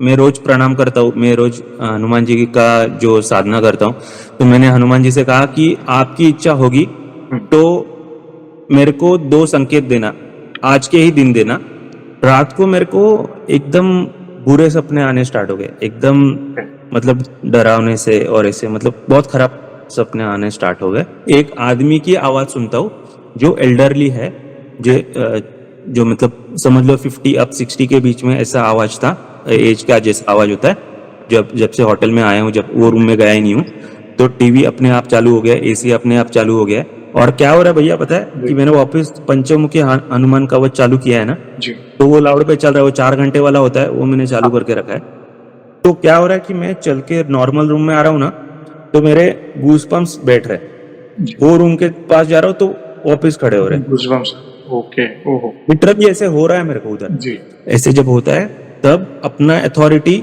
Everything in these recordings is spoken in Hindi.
मैं रोज प्रणाम करता हूँ, मैं रोज हनुमान जी का जो साधना करता हूँ। तो मैंने हनुमान जी से कहा कि आपकी इच्छा होगी तो मेरे को 2 संकेत देना, आज के ही दिन देना। रात को मेरे को एकदम बुरे सपने आने स्टार्ट हो गए, एकदम मतलब डरावने से और ऐसे मतलब बहुत खराब सपने आने स्टार्ट हो गए। एक आदमी की आवाज़ सुनता हूँ जो एल्डरली है, जो मतलब समझ लो 50 अप 60 के बीच में ऐसा आवाज़ था, एज का जैसा आवाज़ होता है। जब से होटल में आया हूँ, जब वो रूम में गया ही नहीं हूँ, तो टीवी अपने आप चालू हो गया, एसी अपने आप चालू हो गया। और क्या हो रहा है भैया पता है कि मैंने वापस पंचमुखी हनुमान कवच चालू किया है ना, जी। तो वो लाउड पे चल रहा है, वो 4 घंटे वाला होता है, वो मैंने चालू करके रखा है। तो क्या हो रहा है कि मैं चल के नॉर्मल रूम में आ रहा हूँ ना, तो मेरे गूज पम्प्स बैठ रहे, जी। वो रूम के पास जा रहा हूँ तो वापस खड़े हो रहे। गूज़बम्प्स। ओके। ओहो। लिटरली ऐसे हो रहा है मेरे को उधर। जी। ऐसे जब होता है तब अपना अथॉरिटी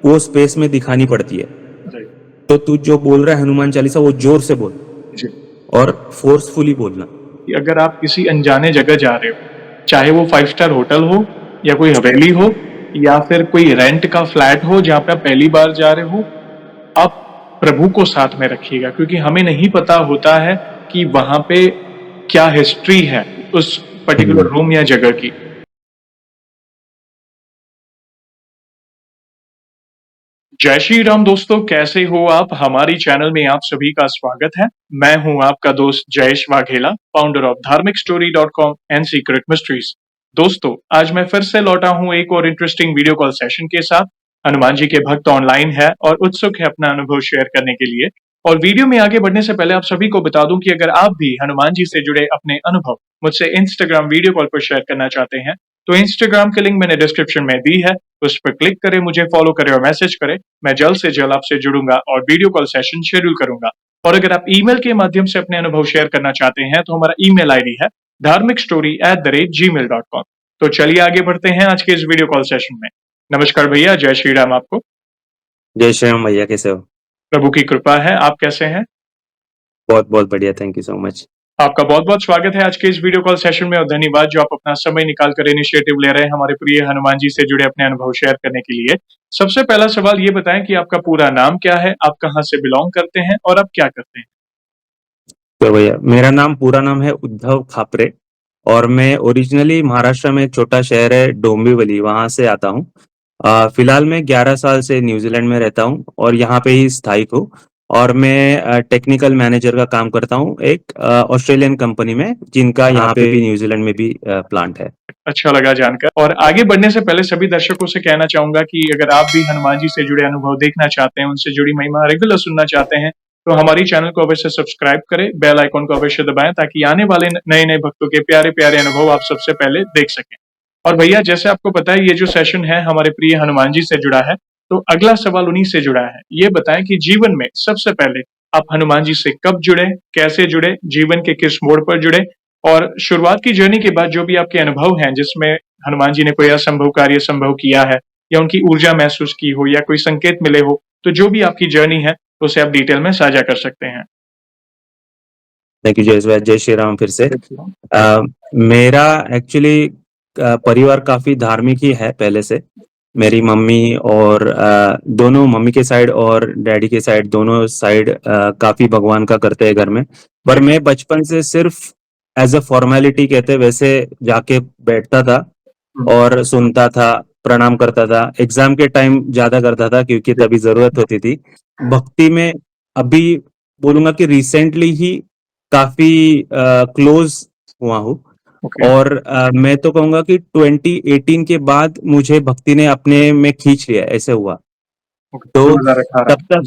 वो स्पेस में दिखानी पड़ती है। राइट। तो तू जो बोल रहा है हनुमान चालीसा, वो जोर से बोल जी। और फोर्सफुली बोलना। कि अगर आप किसी अनजाने जगह जा रहे हो, चाहे वो 5 स्टार होटल हो या कोई हवेली हो या फिर कोई रेंट का फ्लैट हो जहाँ पे आप पहली बार जा रहे हो, आप प्रभु को साथ में रखिएगा क्योंकि हमें नहीं पता होता है कि वहाँ पे क्या हिस्ट्री है उस पर्टिकुलर रूम या जगह की। जय श्री राम दोस्तों, कैसे हो आप? हमारी चैनल में आप सभी का स्वागत है। मैं हूं आपका दोस्त जयेश वाघेला, फाउंडर ऑफ धार्मिकस्टोरी.com एंड सीक्रेट मिस्ट्रीज। दोस्तों, आज मैं फिर से लौटा हूं एक और इंटरेस्टिंग वीडियो कॉल सेशन के साथ। हनुमान जी के भक्त ऑनलाइन है और उत्सुक है अपना अनुभव शेयर करने के लिए। और वीडियो में आगे बढ़ने से पहले आप सभी को बता दूं कि अगर आप भी हनुमान जी से जुड़े अपने अनुभव मुझसे इंस्टाग्राम वीडियो कॉल पर शेयर करना चाहते हैं तो इंस्टाग्राम की लिंक मैंने डिस्क्रिप्शन में दी है, उस पर क्लिक करें, मुझे फॉलो करें और मैसेज करें। मैं जल्द से जल्द आपसे जुड़ूंगा और वीडियो कॉल सेशन शेड्यूल करूंगा। और अगर आप ईमेल के माध्यम से अपने अनुभव शेयर करना चाहते हैं तो हमारा ईमेल आईडी है dharmikstory@gmail.com। तो चलिए आगे बढ़ते हैं आज के इस वीडियो कॉल सेशन में। नमस्कार भैया, जय श्री राम आपको। जय श्री राम भैया, कैसे हो? प्रभु की कृपा है, आप कैसे हैं? बहुत बहुत बढ़िया, थैंक यू सो मच। आपका बहुत बहुत स्वागत है आज के इस वीडियो कॉल सेशन में और धन्यवाद जो आप अपना समय निकाल कर इनिशिएटिव ले रहे हैं हमारे प्रिय हनुमान जी से जुड़े अपने अनुभव शेयर करने के लिए। सबसे पहला सवाल ये बताएं कि आपका पूरा नाम क्या है, आप कहाँ से बिलोंग करते हैं और आप क्या करते हैं? तो भैया मेरा पूरा नाम है उद्धव खापरे, और मैं ओरिजिनली महाराष्ट्र में एक छोटा शहर है डोंबिवली, वहां से आता हूँ। फिलहाल मैं 11 साल से न्यूजीलैंड में रहता हूँ और यहाँ पे ही स्थायिक हूँ। और मैं टेक्निकल मैनेजर का काम करता हूँ एक ऑस्ट्रेलियन कंपनी में, जिनका यहाँ पे भी न्यूजीलैंड में भी प्लांट है। अच्छा लगा जानकर। और आगे बढ़ने से पहले सभी दर्शकों से कहना चाहूंगा कि अगर आप भी हनुमान जी से जुड़े अनुभव देखना चाहते हैं, उनसे जुड़ी महिमा रेगुलर सुनना चाहते हैं, तो हमारी चैनल को अवश्य सब्सक्राइब करें, बेल आइकॉन को अवश्य दबाएं ताकि आने वाले नए नए भक्तों के प्यारे प्यारे अनुभव आप सबसे पहले देख सकें। और भैया, जैसे आपको पता है ये जो सेशन है हमारे प्रिय हनुमान जी से जुड़ा है, तो अगला सवाल उन्हीं से जुड़ा है। ये बताएं कि जीवन में सबसे पहले आप हनुमान जी से कब जुड़े, कैसे जुड़े, जीवन के किस मोड़ पर जुड़े, और शुरुआत की जर्नी के बाद जो भी आपके अनुभव हैं जिसमें हनुमान जी ने कोई असंभव कार्य संभव किया है या उनकी ऊर्जा महसूस की हो या कोई संकेत मिले हो, तो जो भी आपकी जर्नी है उसे आप डिटेल में साझा कर सकते हैं। थैंक यू जय श्री राम फिर से। मेरा एक्चुअली परिवार काफी धार्मिक ही है पहले से। मेरी मम्मी और दोनों, मम्मी के साइड और डैडी के साइड, दोनों साइड काफी भगवान का करते हैं घर में। पर मैं बचपन से सिर्फ एज अ फॉर्मेलिटी कहते वैसे जाके बैठता था और सुनता था, प्रणाम करता था। एग्जाम के टाइम ज्यादा करता था क्योंकि तभी जरूरत होती थी। भक्ति में अभी बोलूंगा कि रिसेंटली ही काफी क्लोज हुआ हूँ। ओके। और मैं तो कहूंगा कि 2018 के बाद मुझे भक्ति ने अपने में खींच लिया, ऐसे हुआ। ओके, तो 2018।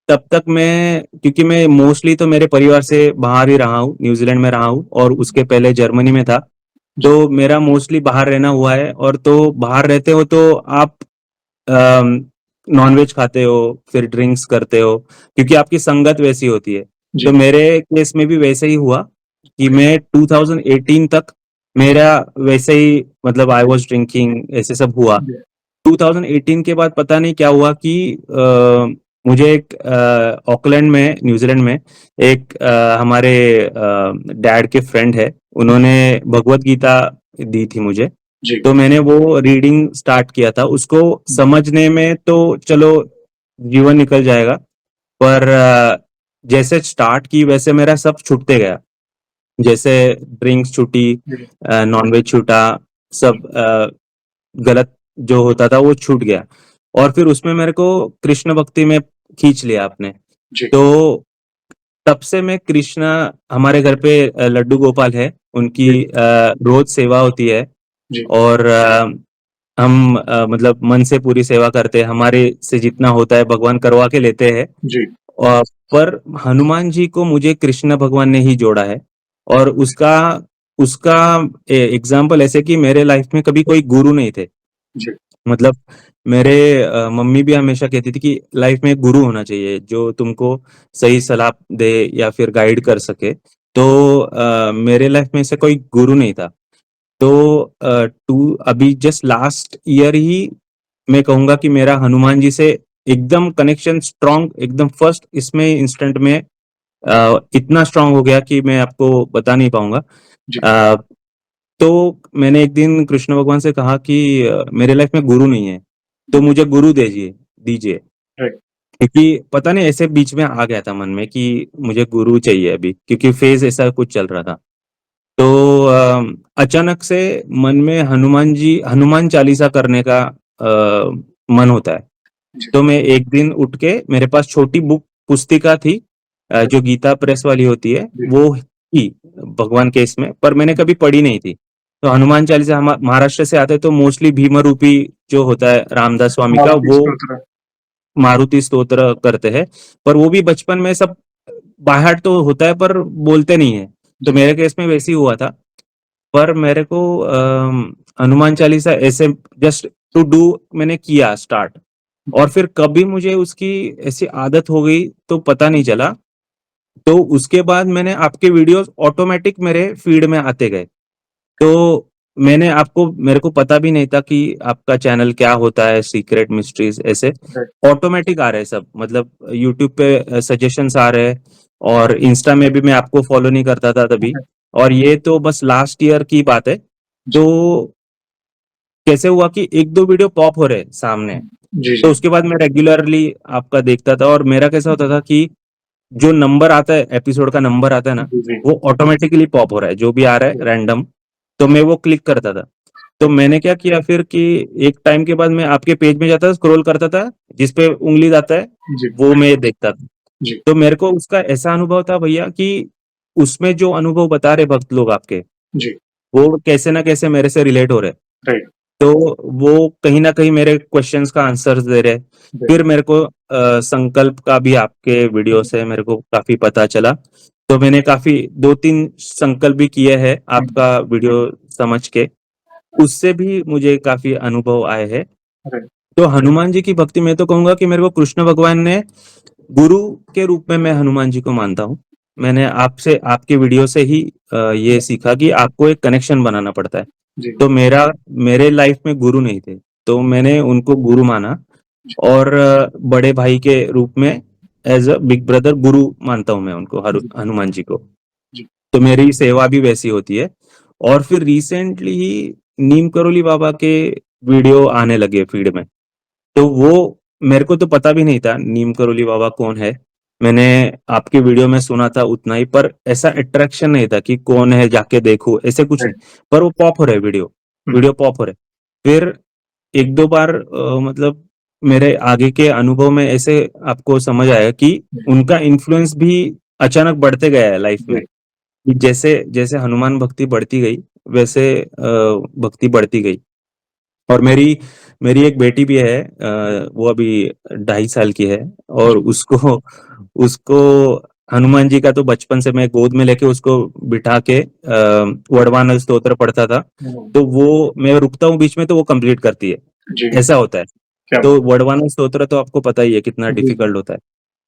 तब तक मैं, क्योंकि मैं मोस्टली तो मेरे परिवार से बाहर ही रहा हूँ, न्यूजीलैंड में रहा हूँ और उसके पहले जर्मनी में था। तो मेरा मोस्टली बाहर रहना हुआ है। और तो बाहर रहते हो तो आप नॉनवेज खाते हो, फिर ड्रिंक्स करते हो, क्योंकि आपकी संगत वैसी होती है। जी। तो मेरे केस में भी वैसे ही हुआ कि मैं 2018 तक मेरा वैसे ही, मतलब आई वाज ड्रिंकिंग, ऐसे सब हुआ। 2018 के बाद पता नहीं क्या हुआ कि मुझे एक ऑकलैंड में, न्यूजीलैंड में एक हमारे डैड के फ्रेंड है, उन्होंने भगवत गीता दी थी मुझे। जी, तो मैंने वो रीडिंग स्टार्ट किया था। उसको समझने में तो चलो जीवन निकल जाएगा, पर जैसे स्टार्ट की वैसे मेरा सब छूटते गया। जैसे ड्रिंक्स छूटी, जी, नॉनवेज छूटा, सब गलत जो होता था वो छूट गया। और फिर उसमें मेरे को कृष्ण भक्ति में खींच लिया आपने। जी, तो तब से मैं कृष्णा, हमारे घर पे लड्डू गोपाल है, उनकी जी, रोज सेवा होती है। जी, और हम मतलब मन से पूरी सेवा करते हैं, हमारे से जितना होता है भगवान करवा के लेते हैं। जी, और पर हनुमान जी को मुझे कृष्ण भगवान ने ही जोड़ा है। और उसका उसका एग्जाम्पल ऐसे कि मेरे लाइफ में कभी कोई गुरु नहीं थे। जी, मतलब मेरे मम्मी भी हमेशा कहती थी कि लाइफ में एक गुरु होना चाहिए जो तुमको सही सलाह दे या फिर गाइड कर सके। तो मेरे लाइफ में ऐसे कोई गुरु नहीं था। तो टू अभी जस्ट लास्ट ईयर ही मैं कहूंगा कि मेरा हनुमान जी से एकदम कनेक्शन स्ट्रांग, एकदम फर्स्ट इसमें इंस्टेंट में इतना स्ट्रांग हो गया कि मैं आपको बता नहीं पाऊंगा। जी, अ, तो मैंने एक दिन कृष्ण भगवान से कहा कि मेरे लाइफ में गुरु नहीं है, तो मुझे गुरु दीजिए दीजिए। राइट, क्योंकि पता नहीं ऐसे बीच में आ गया था मन में कि मुझे गुरु चाहिए अभी, क्योंकि फेज ऐसा कुछ चल रहा था। तो अचानक से मन में हनुमान चालीसा करने का मन होता है। जी, तो मैं एक दिन उठ के, मेरे पास छोटी बुक पुस्तिका थी, जो गीता प्रेस वाली होती है जी, वो थी भगवान के इसमें, पर मैंने कभी पढ़ी नहीं थी। तो हनुमान चालीसा, हम महाराष्ट्र से आते तो मोस्टली भीम रूपी जो होता है रामदास स्वामी का, मारुति वो स्तोत्र, मारुति स्तोत्र करते हैं। पर वो भी बचपन में सब बाहर तो होता है पर बोलते नहीं है। तो जी, मेरे केस में वैसे ही हुआ था। पर मेरे को हनुमान चालीसा ऐसे जस्ट टू डू मैंने किया स्टार्ट। जी, और फिर कभी मुझे उसकी ऐसी आदत हो गई तो पता नहीं चला। तो उसके बाद मैंने आपके वीडियोस ऑटोमेटिक मेरे फीड में आते गए। तो मेरे को पता भी नहीं था कि आपका चैनल क्या होता है, सीक्रेट मिस्ट्रीज ऐसे राइट, ऑटोमेटिक आ रहे हैं सब। मतलब यूट्यूब पे सजेशंस आ रहे हैं, और इंस्टा में भी मैं आपको फॉलो नहीं करता था तभी। ओके, और ये तो बस लास्ट ईयर की बात है। जी, तो कैसे हुआ कि एक दो वीडियो पॉप हो रहे सामने, जी, तो जी, उसके बाद मैं रेगुलरली आपका देखता था। और मेरा कैसा होता था कि जो नंबर आता है, एपिसोड का नंबर आता है ना, जी, जी, वो ऑटोमेटिकली पॉप हो रहा है, जो भी आ रहा है रैंडम। तो मैं वो क्लिक करता था। तो मैंने क्या किया फिर कि एक टाइम के बाद मैं आपके पेज में जाता था, स्क्रॉल करता था, जिस पे उंगली जाता है जी, वो मैं देखता था। जी, तो मेरे को उसका ऐसा अनुभव था भैया कि उसमें जो अनुभव बता रहे भक्त लोग आपके, जी, वो कैसे ना कैसे मेरे से रिलेट हो रहे। राइट, तो वो कहीं न कहीं मेरे क्वेश्चन्स का आंसर्स दे रहे। राइट, फिर मेरे को संकल्प का भी आपके वीडियो से मेरे को काफ़ी पता चला। तो मैंने काफ़ी 2-3 संकल्प भी किए हैं आपका वीडियो समझ के। उससे भी मुझे काफ़ी अनुभव आए हैं। राइट, तो हनुमान जी की भक्ति मैं तो कहूँगा कि मेरे को कृष्ण भगवान ने गुरु के रूप में मैं हनुमान जी को मानता हूँ। मैंने आपसे, आपके वीडियो से ही ये सीखा कि आपको एक कनेक्शन बनाना पड़ता है। जी, तो मेरे लाइफ में गुरु नहीं थे, तो मैंने उनको गुरु माना। जी, और बड़े भाई के रूप में एज़ अ बिग ब्रदर गुरु मानता हूँ मैं उनको, जी, हनुमान जी को। जी, तो मेरी सेवा भी वैसी होती है। और फिर रिसेंटली ही नीम करोली बाबा के वीडियो आने लगे फीड में। तो वो मेरे को तो पता भी नहीं था नीम करोली बाबा कौन है। मैंने आपके वीडियो में सुना था उतना ही, पर ऐसा अट्रैक्शन नहीं था कि कौन है जाके देखूँ, ऐसे कुछ नहीं। राइट, पर वो पॉप हो रहा है वीडियो, हुँ, वीडियो पॉप हो रहे। फिर 1-2 बार मतलब मेरे आगे के अनुभव में ऐसे आपको समझ आया कि जी, उनका इन्फ्लुएंस भी अचानक बढ़ते गया है लाइफ में। जी, कि जैसे जैसे हनुमान भक्ति बढ़ती गई, वैसे भक्ति बढ़ती गई। और मेरी मेरी एक बेटी भी है, वो अभी 2.5 साल की है। और जी, उसको उसको हनुमान जी का तो बचपन से मैं गोद में लेके उसको बिठा के वरदान स्तोत्र पढ़ता था। हुँ, तो वो मैं रुकता हूँ बीच में तो वो कंप्लीट करती है, जी, ऐसा होता है। क्या तो बात! वरदान स्तोत्र तो आपको पता ही है कितना जी, जी, डिफिकल्ट होता है।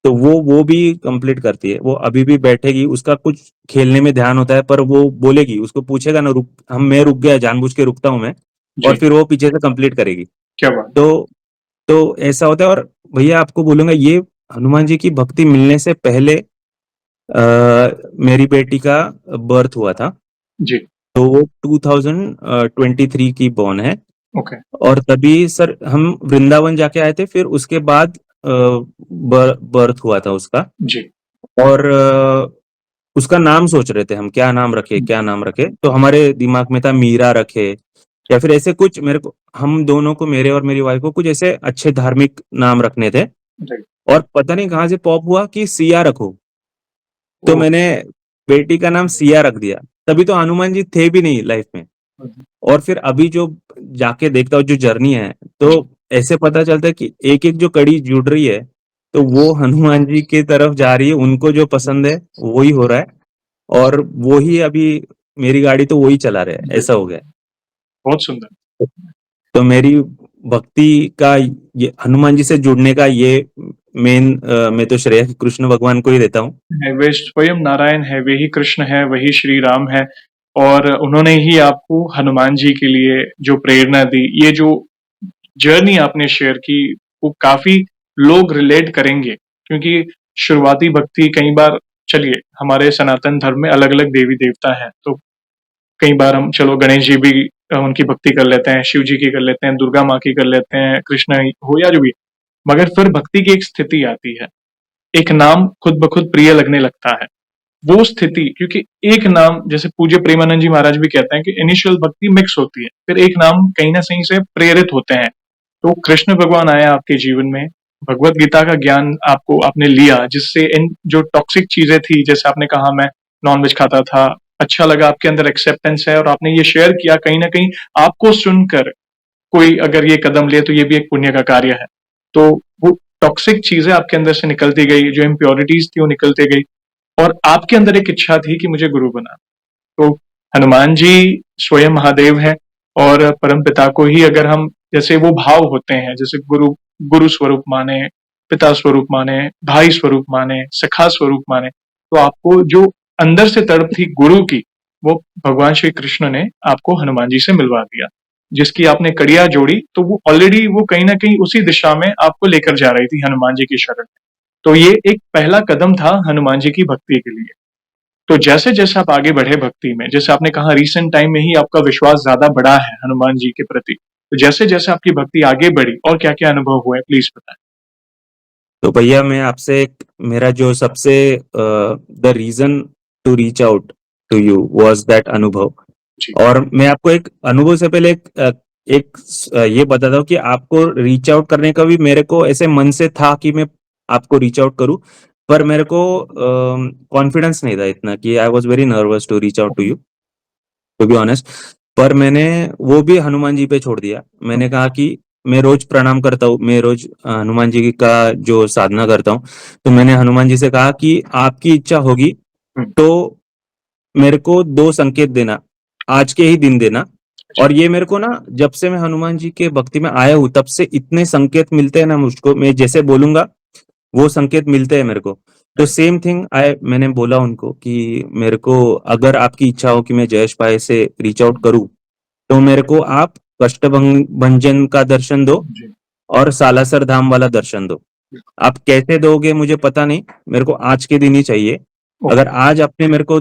तो वो भी कंप्लीट करती है। वो अभी भी बैठेगी, उसका कुछ खेलने में ध्यान होता है, पर वो बोलेगी, उसको पूछेगा ना, मैं रुक गया, जानबूझ के रुकता हूँ मैं। और जी, फिर वो पीछे से कंप्लीट करेगी। क्या बात! तो तो ऐसा होता है। और भैया आपको बोलूँगा, ये हनुमान जी की भक्ति मिलने से पहले मेरी बेटी का बर्थ हुआ था। जी, तो वो 2023 की बॉर्न है। ओके। और तभी सर हम वृंदावन जाके आए थे, फिर उसके बाद बर्थ हुआ था उसका। जी। और उसका नाम सोच रहे थे हम, क्या नाम रखे क्या नाम रखे, तो हमारे दिमाग में था मीरा रखे या फिर ऐसे कुछ। मेरे को, हम दोनों को, मेरे और मेरी वाइफ को, कुछ ऐसे अच्छे धार्मिक नाम रखने थे। राइट। और पता नहीं कहाँ से पॉप हुआ कि सिया रखो, तो ओह! मैंने बेटी का नाम सिया रख दिया। तभी तो हनुमान जी थे भी नहीं लाइफ में। हुँ, और फिर अभी जो जाके देखता हूँ जो जर्नी है, तो जी। ऐसे पता चलता है कि एक एक जो कड़ी जुड़ रही है, तो वो हनुमान जी की तरफ जा रही है। उनको जो पसंद है वही हो रहा है, और वो ही अभी मेरी गाड़ी तो वही चला रहे हैं, ऐसा हो गया है। बहुत सुंदर। तो मेरी भक्ति का, ये हनुमान जी से जुड़ने का ये मेन, मैं तो श्रेय कृष्ण भगवान को ही देता हूँ। है, वे स्वयं नारायण है, वे ही कृष्ण है, वही श्री राम है और उन्होंने ही आपको हनुमान जी के लिए जो प्रेरणा दी, ये जो जर्नी आपने शेयर की, वो काफ़ी लोग रिलेट करेंगे क्योंकि शुरुआती भक्ति कई बार चलिए, हमारे सनातन धर्म में अलग-अलग देवी-देवता हैं, तो कई बार हम चलो गणेश जी भी उनकी भक्ति कर लेते हैं, शिव जी की कर लेते हैं, दुर्गा माँ की कर लेते हैं, कृष्ण हो या जो भी। मगर फिर भक्ति की एक स्थिति आती है, एक नाम खुद ब खुद प्रिय लगने लगता है। वो स्थिति क्योंकि एक नाम जैसे पूज्य प्रेमानंद जी महाराज भी कहते हैं कि इनिशियल भक्ति मिक्स होती है, फिर एक नाम कहीं न कहीं से प्रेरित होते हैं। तो कृष्ण भगवान आए आपके जीवन में, भगवत गीता का ज्ञान आपको आपने लिया जिससे इन जो टॉक्सिक चीज़ें थी, जैसे आपने कहा मैं नॉन-वेज खाता था, अच्छा लगा आपके अंदर एक्सेप्टेंस है और आपने ये शेयर किया कहीं न कहीं आपको सुनकर कोई अगर ये कदम ले तो ये भी एक पुण्य का कार्य है। तो वो टॉक्सिक चीज़ें आपके अंदर से निकलती गई, जो इम्प्योरिटीज़ थी वो निकलती गई और आपके अंदर एक इच्छा थी कि मुझे गुरु बनाना। तो हनुमान जी स्वयं महादेव हैं और परमपिता को ही अगर हम जैसे वो भाव होते हैं, जैसे गुरु गुरु स्वरूप माने, पिता स्वरूप माने, भाई स्वरूप माने, सखा स्वरूप माने, तो आपको जो अंदर से तड़प थी गुरु की, वो भगवान श्री कृष्ण ने आपको हनुमान जी से मिलवा दिया। जिसकी आपने कड़ियाँ जोड़ी, तो वो ऑलरेडी वो कहीं न कहीं उसी दिशा में आपको लेकर जा रही थी हनुमान जी की शरण में। तो ये एक पहला कदम था हनुमान जी की भक्ति के लिए। तो जैसे-जैसे आप आगे बढ़े भक्ति में, जैसे आपने कहा रिसेंट टाइम में ही आपका विश्वास ज़्यादा बढ़ा है हनुमान जी के प्रति। तो जैसे-जैसे आपकी भक्ति आगे बढ़ी और क्या-क्या अनुभव हुए प्लीज़ बताएँ? तो भैया मैं आपसे मेरा जो सबसे the reason to reach out to you was that अनुभव। जी। और मैं आपको एक अनुभव से पहले ये बताता हूँ कि आपको रीच आउट करने का भी मेरे को ऐसे मन से था कि मैं आपको रीच आउट करूँ, पर मेरे को कॉन्फिडेंस नहीं था इतना, कि I was very nervous to reach out to you, to be honest. पर मैंने वो भी हनुमान जी पे छोड़ दिया। मैंने कहा कि मैं रोज प्रणाम करता हूँ, मैं रोज हनुमान जी का जो साधना करता हूँ, तो मैंने हनुमान जी से कहा कि आपकी इच्छा होगी हुँ, तो मेरे को 2 संकेत देना, आज के ही दिन देना। जी, और ये मेरे को ना, जब से मैं हनुमान जी के भक्ति में आया हूँ, तब से इतने संकेत मिलते हैं ना मुझको, मैं जैसे बोलूँगा, वो संकेत मिलते हैं मेरे को। तो राइट, सेम थिंग मैंने बोला उनको कि मेरे को अगर आपकी इच्छा हो कि मैं जयेश भाई से रीच आउट करूँ, तो मेरे को आप कष्टभंजन का दर्शन दो जी, और सालासर धाम वाला दर्शन दो। आप कैसे दोगे मुझे पता नहीं, मेरे को आज के दिन ही चाहिए। ओके, अगर आज आपने मेरे को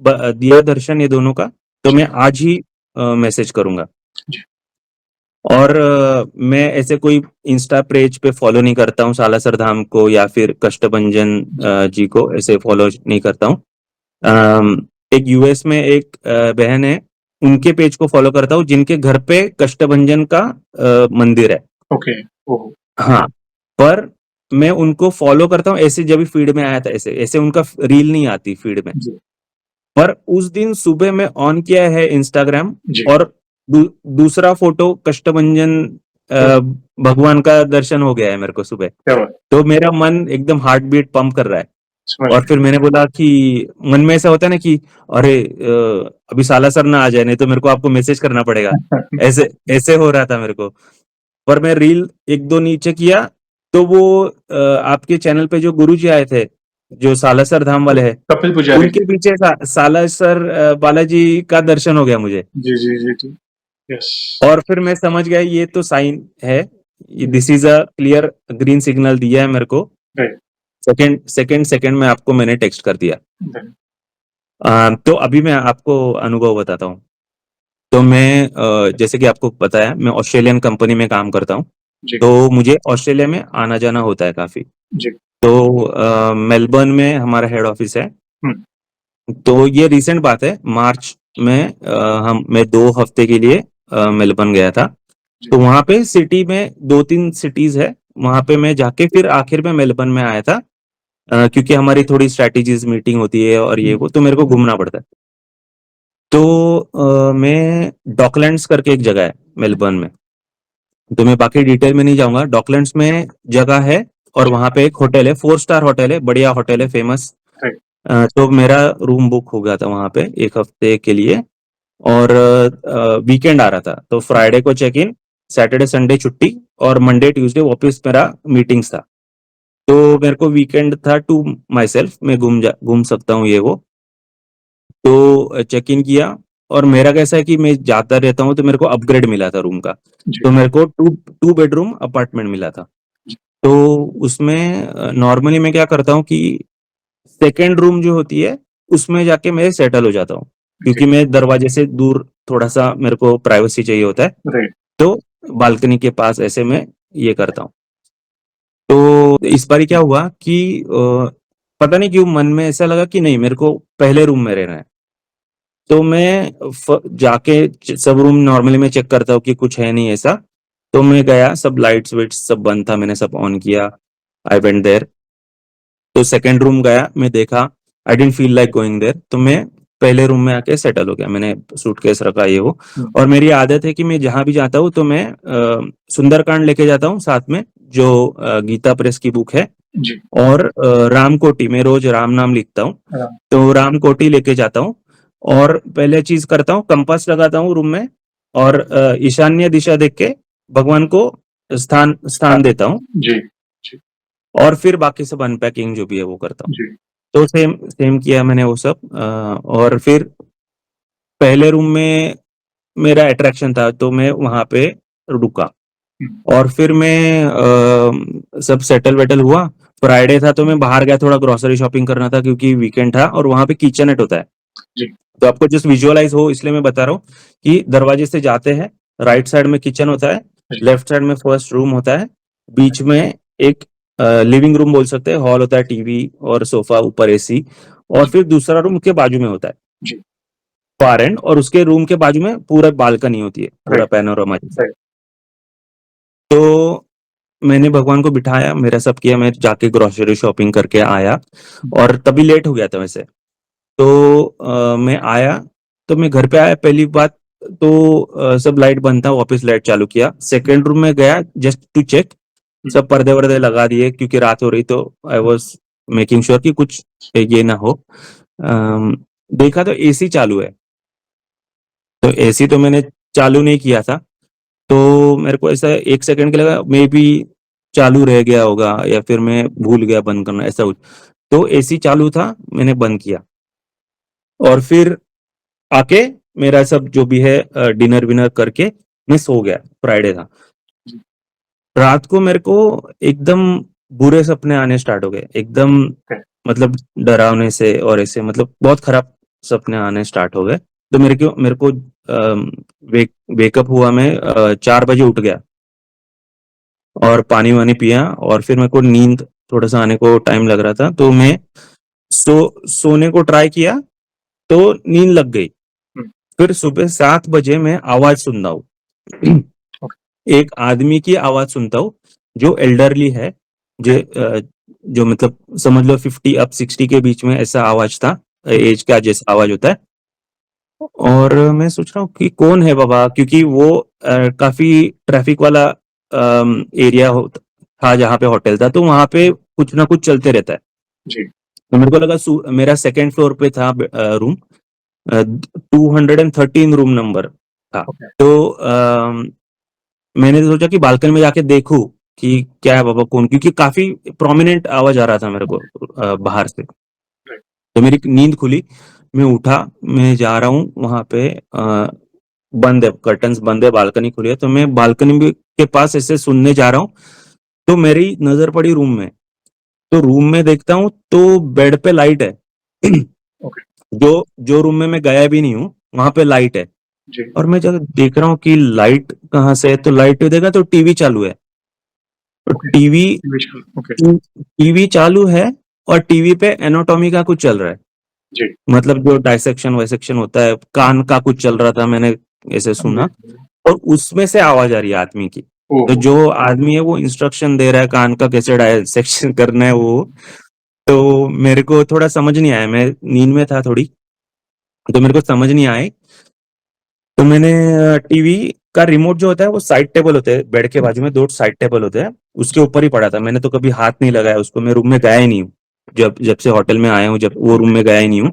दिया दर्शन ये दोनों का, तो जी, मैं आज ही मैसेज करूंगा। जी, और मैं ऐसे कोई इंस्टा पेज पे फॉलो नहीं करता हूँ सालासर धाम को या फिर कष्टभंजन जी, जी को, ऐसे फॉलो नहीं करता हूँ। एक यूएस में एक बहन है, उनके पेज को फॉलो करता हूँ जिनके घर पे कष्टभंजन का मंदिर है। ओके, ओह! हाँ, पर मैं उनको फॉलो करता हूँ ऐसे, जब भी फीड में आया था ऐसे, ऐसे उनका रील नहीं आती फीड में। जी, पर उस दिन सुबह मैं ऑन किया है इंस्टाग्राम, जी, और दूसरा फोटो कष्टभंजन ओह! भगवान का दर्शन हो गया है मेरे को सुबह। क्या बात! तो मेरा मन एकदम हार्ट बीट पंप कर रहा है। समझ और गया। फिर मैंने बोला कि मन में ऐसा होता है ना कि अरे अभी सालासर ना आ जाए, नहीं तो मेरे को आपको मैसेज करना पड़ेगा। ऐसे ऐसे हो रहा था मेरे को। पर मैं रील 1-2 नीचे किया, तो वो आपके चैनल पे जो गुरुजी आए थे, जो सालासर धाम वाले हैं, कपिल पुजारी जी। उनके पीछे सालासर बालाजी का दर्शन हो गया मुझे। जी, जी, जी, जी, यस। और फिर मैं समझ गया ये तो साइन है, ये हुँ, this is a clear green signal दिया है मेरे को। राइट, सेकंड सेकंड सेकंड में आपको मैंने टेक्स्ट कर दिया। राइट। तो अभी मैं आपको अनुभव बताता हूँ। तो मैं जैसे कि आपको पता है मैं ऑस्ट्रेलियन कंपनी में काम करता हूँ, जी, तो मुझे ऑस्ट्रेलिया में आना-जाना होता है काफ़ी। जी। तो मेलबर्न में हमारा हेड ऑफिस है। हुँ, तो ये रिसेंट बात है, मार्च में मैं 2 हफ्ते के लिए मेलबर्न गया था। जी, तो वहाँ पे सिटी में 2-3 सिटीज़ है, वहाँ पे मैं जाके फिर आखिर में मेलबर्न में आया था, क्योंकि हमारी थोड़ी स्ट्रैटेजीज़ मीटिंग होती है और ये हुँ, वो, तो मेरे को घूमना पड़ता है। तो मैं डॉकलैंड्स करके एक जगह है मेलबर्न में, तो मैं बाकी डिटेल में नहीं जाऊँगा। डॉकलैंड्स में जगह है और जी, वहाँ पे एक होटल है, 4 स्टार होटल है, बढ़िया होटल है, फेमस। राइट, तो मेरा रूम बुक हो गया था वहाँ पे 1 हफ्ते के लिए और वीकेंड आ रहा था, तो हुँ, फ्राइडे को चेक इन, सैटरडे संडे छुट्टी और मंडे ट्यूसडे वापस मेरा मीटिंग्स था। तो मेरे को वीकेंड था टू माई सेल्फ, मैं घूम सकता हूँ ये वो। तो चेक इन किया और मेरा कैसा है कि मैं जाता रहता हूँ, तो मेरे को अपग्रेड मिला था रूम का। जी, तो मेरे को टू टू बेडरूम अपार्टमेंट मिला था। जी, तो उसमें नॉर्मली मैं क्या करता हूँ कि सेकंड रूम जो होती है, उसमें जाके मैं सेटल हो जाता हूँ। जी, क्योंकि मैं दरवाजे से दूर थोड़ा-सा मेरे को प्राइवेसी चाहिए होता है, राइट, तो बालकनी के पास ऐसे मैं ये करता हूँ। तो इस बारी क्या हुआ कि पता नहीं क्यों मन में ऐसा लगा कि नहीं, मेरे को पहले रूम में रहना है। तो मैं जाके सब रूम नॉर्मली मैं चेक करता हूँ कि कुछ है नहीं ऐसा। तो मैं गया, सब लाइट्स वाइट्स सब बंद था, मैंने सब ऑन किया। I went there. तो सेकंड रूम गया, मैं देखा, I didn't feel like going there, तो मैं पहले रूम में आके सेटल हो गया। मैंने सूटकेस रखा ये वो, हुँ, और मेरी आदत है कि मैं जहाँ भी जाता हूँ तो मैं सुंदरकांड लेके जाता हूँ साथ में, जो गीता प्रेस की बुक है, जी, और रामकोटि, मैं रोज राम नाम लिखता हूँ, हाँ, तो रामकोटि लेके जाता हूँ। और पहले चीज़ करता हूँ, कंपास लगाता हूँ रूम में, और ईशान्य दिशा देख के भगवान को स्थान स्थान स्थान देता हूँ, जी, जी, और फिर बाकी सब अनपैकिंग जो भी है वो करता हूँ। जी, तो सेम सेम किया मैंने वो सब, और फिर पहले रूम में मेरा अट्रैक्शन था, तो मैं वहाँ पे रुका। हुँ, और फिर मैं सब सेटल-वेटल हुआ। फ्राइडे था तो मैं बाहर गया, थोड़ा ग्रोसरी शॉपिंग करना था क्योंकि वीकेंड था, और वहाँ पे किचननेट होता है। जी, तो आपको जस्ट विजुअलाइज़ हो इसलिए मैं बता रहा हूँ कि दरवाजे से जाते हैं, राइट साइड में किचन होता है, जी, लेफ्ट साइड में फर्स्ट रूम होता है, बीच में एक लिविंग रूम बोल सकते हैं, हॉल होता है, टीवी और सोफ़ा, ऊपर एसी, और जी, फिर दूसरा रूम के बाजू में होता है, जी, फार एंड, और उसके रूम के बाजू में पूरा बालकनी होती है, पूरा राइट, पैनोरामा जैसा। राइट, तो मैंने भगवान को बिठाया, मेरा सब किया, मैं जाके ग्रोसरी शॉपिंग करके आया, हुँ, और तभी लेट हो गया था वैसे। तो मैं आया, तो मैं घर पे आया, पहली बात तो सब लाइट बंद था, वापस लाइट चालू किया। सेकंड रूम में गया जस्ट टू चेक, हुँ, सब पर्दे-वर्दे लगा दिए क्योंकि रात हो रही, तो आई हुँ, वाज़ मेकिंग श्योर कि कुछ ये ना हो। अम, देखा तो एसी चालू है, तो एसी तो मैंने चालू नहीं किया था, तो मेरे को ऐसा 1 सेकंड के लगा मेबी चालू रह गया होगा या फिर मैं भूल गया बंद करना, ऐसा कुछ। तो एसी चालू था, मैंने बंद किया, और फिर आके मेरा सब जो भी है डिनर-विनर करके मैं सो गया, फ्राइडे था। जी, रात को मेरे को एकदम बुरे सपने आने स्टार्ट हो गए, एकदम, करेक्ट, मतलब डरावने से, और ऐसे मतलब बहुत खराब सपने आने स्टार्ट हो गए। तो मेरे को वेकअप हुआ, मैं 4 बजे उठ गया और पानी-वानी पिया, और फिर मेरे को नींद थोड़ा-सा आने को टाइम लग रहा था, तो मैं सोने को ट्राई किया, तो नींद लग गई। हुँ, फिर सुबह 7 बजे मैं आवाज़ सुनता हूँ। ओके, एक आदमी की आवाज़ सुनता हूँ, जो एल्डरली है, जो मतलब समझ लो 50 अप 60 के बीच में, ऐसा आवाज़ था, हुँ, ऐज का जैसा आवाज़ होता है। और मैं सोच रहा हूँ कि कौन है बाबा? क्योंकि वो काफ़ी ट्रैफिक वाला एरिया था जहाँ पे होटल था, तो वहाँ पे कुछ ना कुछ चलते रहता है। जी, तो मेरे को लगा मेरा सेकंड फ्लोर पे था रूम, 213 रूम नंबर था। ओके, तो मैंने सोचा कि बालकनी में जाके देखूँ कि क्या है बाबा, कौन? क्योंकि काफ़ी प्रोमिनेंट आवाज़ आ रहा था मेरे को बाहर से। राइट, तो मेरी नींद खुली, मैं उठा, मैं जा रहा हूँ वहाँ पे, बंद है, कर्टन्स बंद है, बालकनी खुली है, तो मैं बालकनी में के पास ऐसे सुनने जा रहा हूँ, तो मेरी नज़र पड़ी रूम में। तो रूम में देखता हूँ तो बेड पे लाइट है। ओके, जो जो रूम में मैं गया भी नहीं हूँ वहां पे लाइट है। जी। और मैं जब देख रहा हूँ कि लाइट कहाँ से है, तो लाइट देखा तो टीवी चालू है। तो ओके। TV okay. टीवी चालू है और टीवी पे एनाटॉमी का कुछ चल रहा है। जी। मतलब जो डायसेक्शन वाइसेक्शन होता है, कान का कुछ चल रहा था, मैंने ऐसे जी। सुना। और उसमें से आवाज आ रही है आदमी की। तो ओहो! जो आदमी है वो इंस्ट्रक्शन दे रहा है कान का कैसे डायसेक्शन करना है वो। तो मेरे को थोड़ा समझ नहीं आया, मैं नींद में था थोड़ी, तो मेरे को समझ नहीं आए। तो मैंने टीवी का रिमोट जो होता है वो साइड टेबल होते हैं, बेड के बाजू में दो साइड टेबल होते हैं, उसके ऊपर ही पड़ा था। मैंने तो कभी हाथ नहीं लगाया उसको, मैं रूम में गया ही नहीं हूँ। जब जब से होटल में आया हूँ, जब वो रूम में गया ही नहीं हूँ।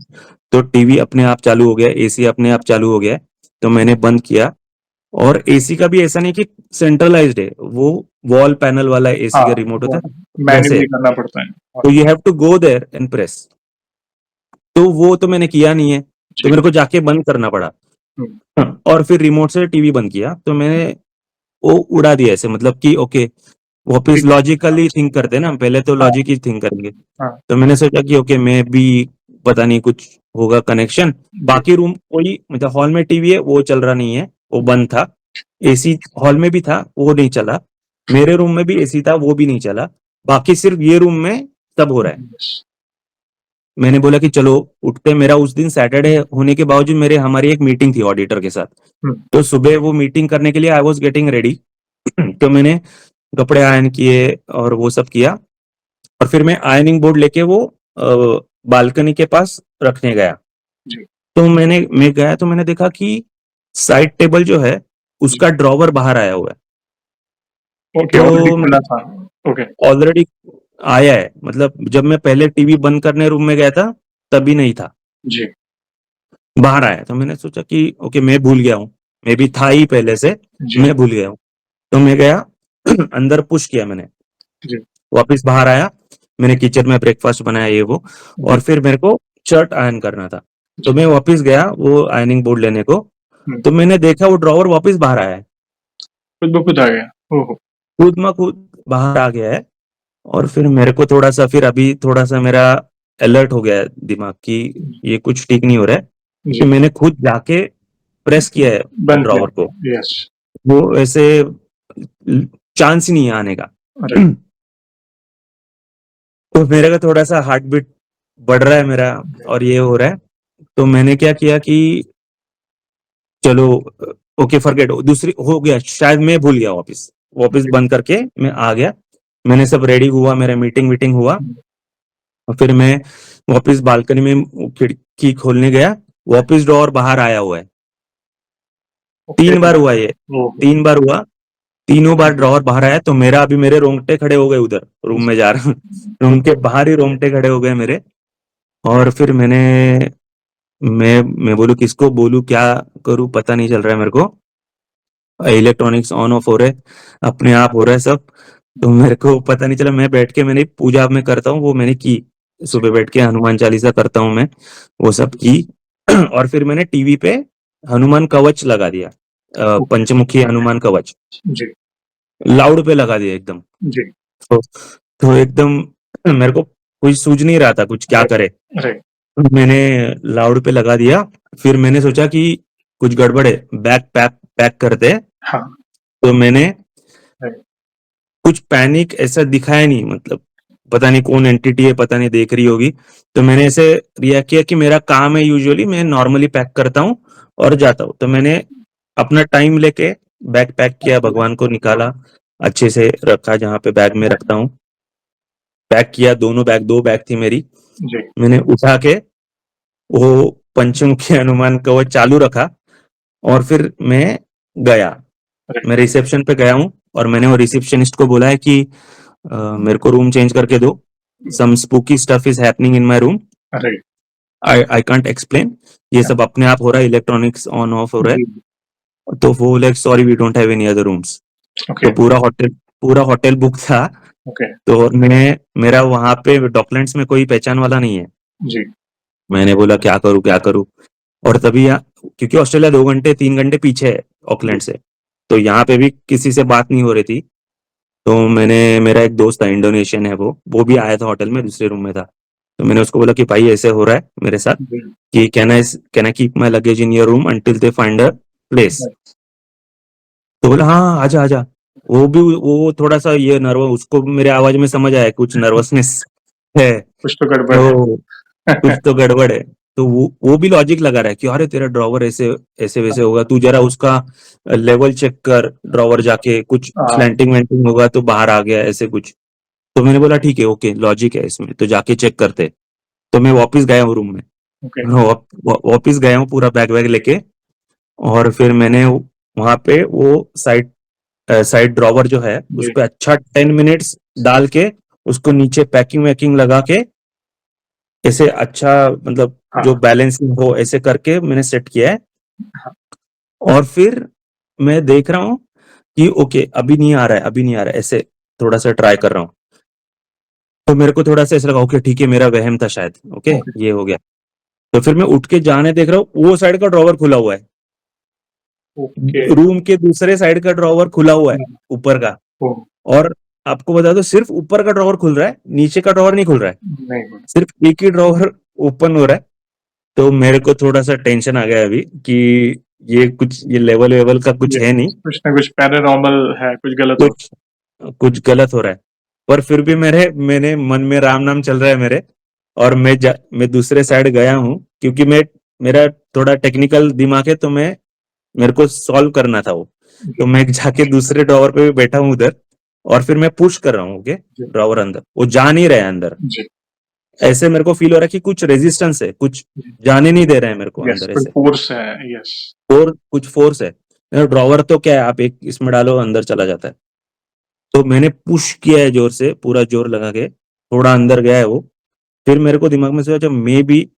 तो टीवी अपने आप चालू हो गया, एसी अपने आप चालू हो गया। तो मैंने बंद किया। और एसी का भी ऐसा नहीं कि सेंट्रलाइज्ड है, वो वॉल पैनल वाला एसी हाँ, का रिमोट होता वो है वैसे मैन्युअली है। करना पड़ता है। तो you have to go there and press. तो वो तो मैंने किया नहीं है, तो जी। मेरे को जाके बंद करना पड़ा। हुँ। हाँ, और फिर रिमोट से टीवी बंद किया, तो मैंने वो उड़ा दिया ऐसे, मतलब कि ओके, वापिस ठीक है। लॉजिकली थिंक करते हैं ना, पहले तो हाँ, लॉजिक ही थिंक करेंगे। हाँ। तो मैंने सोचा कि ओके, मैं भी पता नहीं कुछ होगा कनेक्शन। जी। बाकी रूम कोई, मतलब हॉल में टीवी है वो चल रहा नहीं है, वो बंद था। एसी हॉल में भी था, वो नहीं चला। मेरे रूम में भी एसी था, वो भी नहीं चला। बाकी सिर्फ ये रूम में सब हो रहा है। यस। मैंने बोला कि चलो उठते। मेरा उस दिन सैटरडे होने के बावजूद मेरे हमारी एक मीटिंग थी ऑडिटर के साथ। हुँ। तो सुबह वो मीटिंग करने के लिए आई वॉज गेटिंग रेडी। तो मैंने कपड़े आयरन किए और वो सब किया। और फिर मैं आयरनिंग बोर्ड लेके वो बालकनी के पास रखने गया। जी। तो मैं गया तो मैंने देखा कि साइड टेबल जो है जी। उसका ड्रॉवर बाहर आया हुआ है। ओके, ऑलरेडी तो खुला था। ओके। ऑलरेडी आया है, मतलब जब मैं पहले टीवी बंद करने रूम में गया था तभी नहीं था, जी। बाहर आया। तो मैंने सोचा कि ओके, मैं भूल गया हूँ, मैं भी था ही पहले से, जी। मैं भूल गया हूँ। तो मैं गया अंदर पुश किया मैंने, जी। वापस बाहर आया। मैंने किचन में ब्रेकफास्ट बनाया ये वो। जी। और फिर मेरे को शर्ट आयरन करना था। तो जी। मैं वापस गया वो आयरनिंग बोर्ड लेने को। हुँ। तो मैंने देखा वो ड्रॉवर वापस बाहर आया है, खुद ब खुद आ गया। ओहो! खुद म खुद बाहर आ गया है। और फिर मेरे को थोड़ा सा, फिर अभी थोड़ा सा मेरा अलर्ट हो गया है दिमाग कि ये कुछ ठीक नहीं हो रहा है, क्योंकि जी। मैंने खुद जाके प्रेस किया है बंद किया। ड्रॉवर को। यस। वो ऐसे चांस ही नहीं है आने का। राइट। तो मेरे का थोड़ा सा हार्ट बीट बढ़ रहा है मेरा, और ये हो रहा है। तो मैंने क्या किया कि चलो ओके फॉरगेट, दूसरी हो गया, शायद मैं भूल गया, वापस वापस जी। बंद करके मैं आ गया। मैंने सब रेडी हुआ, मेरा मीटिंग वीटिंग हुआ। हुँ। और फिर मैं वापस बालकनी में खिड़की खोलने गया, वापस डोर बाहर आया हुआ है। ओके। 3 बार हुआ ये, ओहो! 3 बार हुआ। तीनों बार जी। ड्रॉवर बाहर आया, तो मेरा अभी मेरे रोंगटे खड़े हो गए उधर रूम में जा रहा हूँ। रूम के बाहर ही रोंगटे खड़े हो गए मेरे। और फिर मैं बोलूँ किसको बोलूँ, क्या करूँ, पता नहीं चल रहा है मेरे को। इलेक्ट्रॉनिक्स ऑन ऑफ हो रहे, अपने आप हो रहा है सब। तो मेरे को पता नहीं चला। मैं बैठ के, मैंने पूजा में करता हूँ वो मैंने की, जी। सुबह बैठ के हनुमान चालीसा करता हूँ मैं, वो सब की। और फिर मैंने टीवी पे हनुमान कवच लगा दिया, ओके। पंचमुखी हनुमान कवच जी। लाउड पे लगा दिया एकदम। जी। तो, तो एकदम मेरे को कुछ सूझ नहीं रहा था कुछ क्या राइट। करे। राइट। मैंने लाउड पे लगा दिया। फिर मैंने सोचा कि कुछ गड़बड़ है, बैग पैक पैक करते हैं। हाँ। तो मैंने राइट। कुछ पैनिक ऐसा दिखाया नहीं, मतलब पता नहीं कौन एंटिटी है, पता नहीं देख रही होगी। तो मैंने ऐसे रिएक्ट किया कि मेरा काम है, यूजुअली मैं नॉर्मली पैक करता हूँ और जाता हूँ। तो मैंने अपना टाइम लेके बैग पैक किया, भगवान को निकाला, अच्छे से रखा जहाँ पे बैग में रखता हूँ, पैक किया। दोनों बैग, 2 बैग थी मेरी। जी। मैंने उठा के वो पंचमुखी हनुमान कवच चालू रखा। और फिर मैं गया, राइट। मैं रिसेप्शन पे गया हूँ। और मैंने वो रिसेप्शनिस्ट को बोला है कि मेरे को रूम चेंज करके दो, some spooky stuff is happening in my room, right. I can't explain, ये सब अपने आप हो रहा है, इलेक्ट्रॉनिक्स ऑन ऑफ हो रहा जी। है। तो वो like sorry we don't have any other rooms. Okay. तो पूरा होटल बुक था। ओके। तो और मेरा वहां पे डॉकलैंड्स में कोई पहचान वाला नहीं है। जी। मैंने बोला क्या करूं क्या करूं। और तभी क्योंकि ऑस्ट्रेलिया 2 घंटे 3 घंटे पीछे है जी। ऑकलैंड से, तो यहाँ पे भी किसी से बात नहीं हो रही थी। तो मेरा एक दोस्त था, इंडोनेशियन है, वो भी आया था होटल में, दूसरे रूम में था। तो मैंने उसको बोला कि भाई ऐसे हो रहा है मेरे साथ जी, कि can I keep my luggage in your room until they find a place. तो बोला हाँ आजा आजा। वो थोड़ा सा ये नर्वस, उसको मेरे आवाज में समझ आया कुछ नर्वसनेस है, कुछ तो गड़बड़ है। तो कुछ तो गड़बड़ है। तो वो भी लॉजिक लगा रहा है कि अरे तेरा ड्रॉवर ऐसे ऐसे वैसे होगा, तू जरा उसका लेवल चेक कर ड्रॉवर जाके, कुछ हाँ, स्लैंटिंग वैंटिंग होगा तो बाहर आ गया ऐसे कुछ। तो मैंने बोला ठीक है ओके लॉजिक है इसमें, तो जाके चेक करते। तो मैं वापस गया हूँ रूम में, ओके, वापस गया हूँ पूरा बैग वैग लेके। और फिर मैंने वहां पे वो साइड साइड ड्रॉवर जो है उस जी, पे अच्छा 10 मिनट्स डाल के, उसको नीचे पैकिंग वैकिंग लगा के, ऐसे अच्छा मतलब जो हाँ, बैलेंसिंग हो ऐसे करके मैंने सेट किया है। हाँ, और फिर मैं देख रहा हूँ कि ओके अभी नहीं आ रहा है, अभी नहीं आ रहा है, ऐसे थोड़ा सा ट्राई कर रहा हूँ। तो मेरे को थोड़ा सा ऐसा लगा ओके ठीक है मेरा वहम था शायद, ओके ओके, ये हो गया। तो फिर मैं उठ के जाने देख रहा हूँ वो साइड का ड्रॉवर खुला हुआ है, ओके, रूम के दूसरे साइड का ड्रॉवर खुला हुआ है, हुँ, ऊपर का। ओह! और आपको बता दो सिर्फ ऊपर का ड्रॉवर खुल रहा है, नीचे का ड्रॉवर नहीं खुल रहा है, नहीं बोला। सिर्फ एक ही ड्रॉवर ओपन हो रहा है। तो मेरे को थोड़ा सा टेंशन आ गया अभी कि ये लेवल वेवल का कुछ है यस, नहीं, कुछ ना कुछ पैरानॉर्मल है, कुछ गलत हो कुछ कुछ गलत हो रहा है। पर फिर भी मेरे मन में राम नाम चल रहा है मेरे। और मैं दूसरे साइड गया हूँ क्योंकि मेरा थोड़ा टेक्निकल दिमाग है, तो मेरे को सॉल्व करना था वो। जी, तो मैं जाके दूसरे ड्रॉवर पे भी बैठा हूँ उधर, और फिर मैं पुश कर रहा हूँ ओके जी, ड्रॉवर अंदर, वो जा नहीं रहा है अंदर। जी, ऐसे मेरे को फील हो रहा है कि कुछ रेजिस्टेंस है, कुछ जी, जाने नहीं दे रहे हैं मेरे को यस, अंदर कोई ऐसे, फ़ोर्स है, यस, और कुछ फोर्स है। ड्रॉवर तो क्या है, आप एक इसमें डालो अंदर चला जाता है। तो मैंने पुश किया है जोर से, पूरा जोर लगा के, थोड़ा अंदर गया है वो। फिर मेरे को दिमाग में सोचा जब मे बी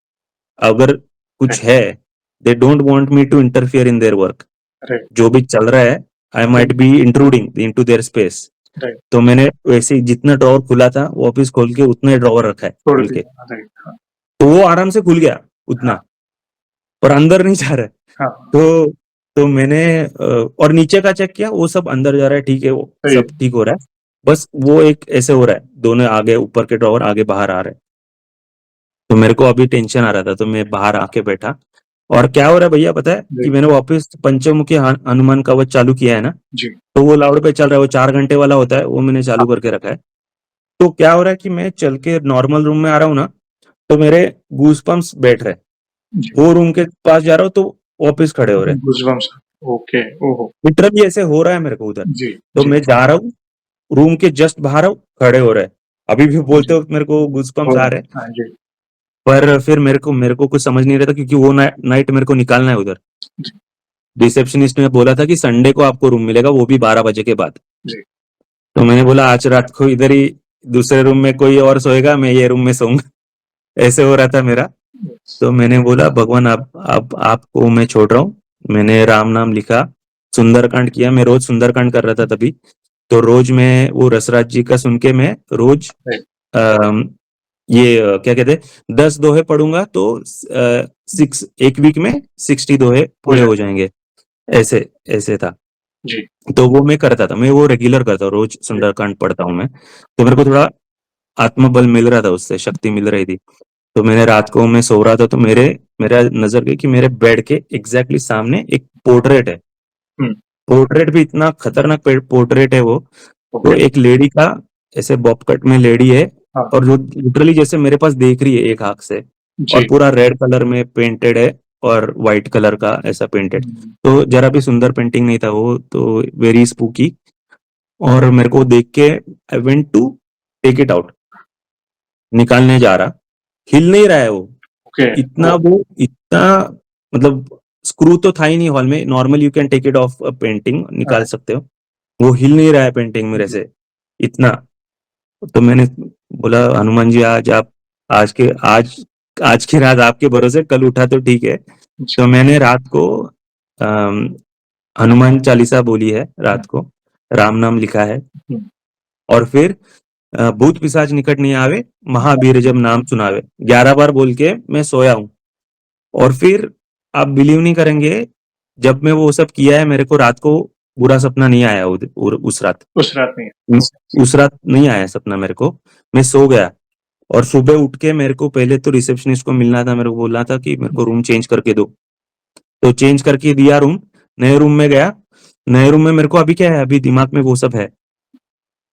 अगर कुछ राइट, है, they don't want me to interfere in their work, right, जो भी चल रहा है I might be intruding into their space. Right, तो मैंने वैसे ही जितना ड्रॉवर खुला था वापस खोल के उतना ही ड्रॉवर रखा है छोड़ खोल के, दिया, राइट, हाँ, तो वो आराम से खुल गया हाँ, उतना, पर अंदर नहीं जा रहा है। हाँ, तो मैंने और नीचे का चेक किया, वो सब अंदर जा रहा है, ठीक है वो सही, सब ठीक हो रहा है। बस वो एक ऐसे हो रहा है, दोनों आगे ऊपर के ड्रॉवर आगे बाहर आ रहे हैं। तो मेरे को अभी टेंशन आ रहा था, तो मैं बाहर आके बैठा। और क्या हो रहा है भैया पता है जी, कि मैंने वापस पंचमुखी हनुमान कवच चालू किया है ना, जी, तो वो लाउड पे चल रहा है, वो 4 घंटे वाला होता है, वो मैंने चालू करके रखा है। तो क्या हो रहा है कि मैं चल के नॉर्मल रूम में आ रहा हूँ ना, तो मेरे गूज पम्प्स बैठ रहे हैं, जी, वो रूम के पास जा रहा हूँ तो वापस खड़े हो रहे हैं। गूज़बम्प्स, ओके, ओहो! लिटरली ऐसे हो रहा है मेरे को उधर। जी, तो जी, मैं जा रहा हूँ, रूम के जस्ट बाहर हूँ, खड़े हो रहे हैं। अभी भी बोलते जी, वक्त मेरे को गूज़बम्प्स हो आ रहा रहे हैं। है, हाँ जी, पर फिर मेरे को कुछ समझ नहीं रहा था, क्योंकि वो नाइट मेरे को निकालना है उधर। जी, रिसेप्शनिस्ट ने बोला था कि संडे को आपको रूम मिलेगा, वो भी 12 बजे के बाद। जी, तो मैंने बोला आज रात को इधर ही दूसरे रूम में कोई और सोएगा, मैं ये रूम में सोऊंगा। ऐसे हो रहा था मेरा। यस, तो मैंने बोला भगवान आप आपको मैं छोड़ रहा हूँ। मैंने राम नाम लिखा, सुंदरकांड किया, मैं रोज सुंदरकांड कर रहा था तभी। तो रोज मैं वो रसराज जी का सुन के मैं रोज राइट, अम, ये क्या कहते हैं 10 दोहे पढ़ूंगा तो 6 एक वीक में 60 दोहे हो पूरे हो जाए, जाएंगे। ऐसे ऐसे था। जी, तो वो मैं करता था, मैं वो रेगुलर करता हूँ, रोज राइट, सुंदरकांड पढ़ता हूँ मैं। तो मेरे को थोड़ा आत्मबल मिल रहा था, उससे शक्ति मिल रही थी। तो मैंने रात को मैं सो रहा था, तो मेरा नजर गई कि मेरे बेड के एग्जैक्टली सामने एक पोर्ट्रेट है। हुँ, पोर्ट्रेट भी इतना खतरनाक पोर्ट्रेट है वो। तो ओके, एक लेडी का, ऐसे बॉब कट में लेडी है, हाँ, और जो लिटरली जैसे मेरे पास देख रही है एक आंख से, और जी, पूरा रेड कलर में पेंटेड है, और व्हाइट कलर का ऐसा पेंटेड। हुँ, तो जरा भी सुंदर पेंटिंग नहीं था वो, तो वेरी स्पूकी। और मेरे को देख के I went to take it out, निकालने जा रहा, हिल नहीं रहा है वो। Okay, oh! इतना मतलब स्क्रू तो था ही नहीं हॉल में, normal you can take it off painting निकाल हाँ, सकते हो। वो हिल नहीं रहा है पेंटिंग मेरे जी, से इतना। तो मैंने बोला हनुमान जी आज के आज आज की रात आपके भरोसे, कल उठा तो ठीक है। जी, तो मैंने रात को अम, हनुमान चालीसा बोली है हुँ, रात को, राम नाम लिखा है। हुँ, और फिर भूत पिशाच निकट नहीं आवे, महावीर जब नाम सुनावे, 11 बार बोल के मैं सोया हूँ। और फिर आप बिलीव नहीं करेंगे, जब मैं वो सब किया है मेरे को रात को बुरा सपना नहीं आया उस रात। उस रात नहीं, उस रात नहीं आया सपना मेरे को। मैं सो गया, और सुबह उठ के मेरे को पहले तो रिसेप्शनिस्ट को मिलना था, मेरे को बोलना था कि मेरे को रूम चेंज करके दो, तो चेंज करके दिया रूम, नए रूम में गया। नए रूम में मेरे को अभी क्या है, अभी दिमाग में वो सब है,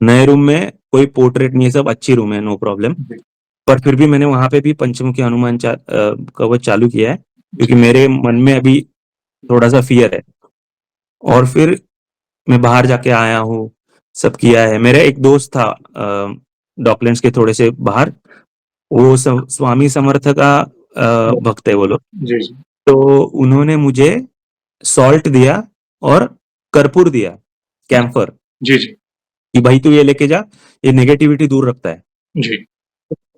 नए रूम में कोई पोर्ट्रेट नहीं है, सब अच्छी रूम है, नो प्रॉब्लम। पर फिर भी मैंने वहां पे भी पंचमुखी हनुमान कवच चालू किया है, क्योंकि मेरे मन में अभी थोड़ा सा फियर है। और फिर मैं बाहर जाके आया हूँ, सब किया है। मेरा एक दोस्त था डॉकलैंड्स के थोड़े से बाहर, वो स्वामी समर्थ का भक्त है वो लोग। जी जी तो उन्होंने मुझे सॉल्ट दिया और कर्पूर दिया, कैम्फर, जी जी कि भाई तू ये लेके जा, ये नेगेटिविटी दूर रखता है। जी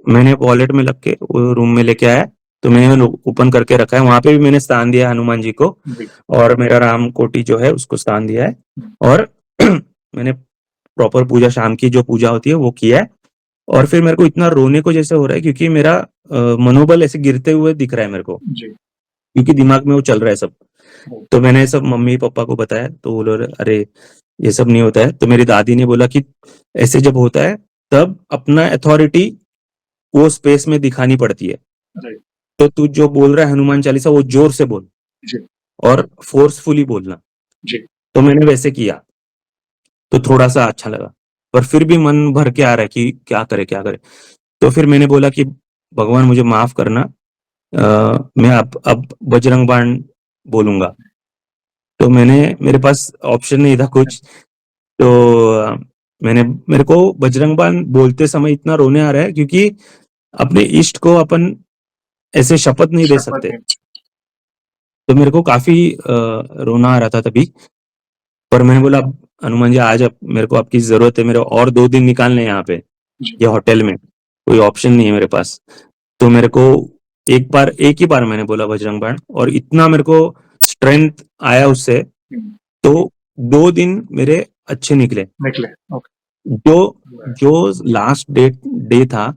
मैंने वॉलेट में लग के वो रूम में लेके आया, तो मैंने ओपन करके रखा है। वहां पे भी मैंने स्थान दिया हनुमान जी को, जी और मेरा राम कोटि जो है उसको स्थान दिया है। और मैंने प्रॉपर पूजा, शाम की जो पूजा होती है वो किया है। और फिर मेरे को इतना रोने को जैसे हो रहा है, क्योंकि मेरा मनोबल ऐसे गिरते हुए दिख रहा है मेरे को, जी क्योंकि दिमाग में वो चल रहा है सब। तो मैंने सब मम्मी पापा को बताया, तो वो लोग, अरे ये सब नहीं होता है। तो मेरी दादी ने बोला कि ऐसे जब होता है तब अपना अथॉरिटी वो स्पेस में दिखानी पड़ती है, राइट तो तू जो बोल रहा है हनुमान चालीसा वो जोर से बोल जी और फोर्सफुली बोलना। जी तो मैंने वैसे किया, तो थोड़ा सा अच्छा लगा, पर फिर भी मन भर के आ रहा है कि क्या करे क्या करे। तो फिर मैंने बोला कि भगवान मुझे माफ करना, मैं अब बजरंग बाण बोलूंगा। तो मेरे पास ऑप्शन नहीं था कुछ, तो मैंने, मेरे को बजरंग बाण बोलते समय इतना रोने आ रहा है, क्योंकि अपने इष्ट को अपन ऐसे शपथ नहीं दे शपथ सकते। है तो मेरे को काफी रोना आ रहा था तभी। पर मैंने बोला, हनुमान जी आज अब मेरे को आपकी जरूरत है, मेरे और 2 दिन निकालने हैं यहाँ पे, जी ये होटल में, कोई ऑप्शन नहीं है मेरे पास। तो मेरे को एक ही बार मैंने बोला बजरंग बाण, और इतना मेरे को स्ट्रेंथ आया उससे। तो 2 दिन मेरे अच्छे निकले। निकले ओके जो जो लास्ट डे था,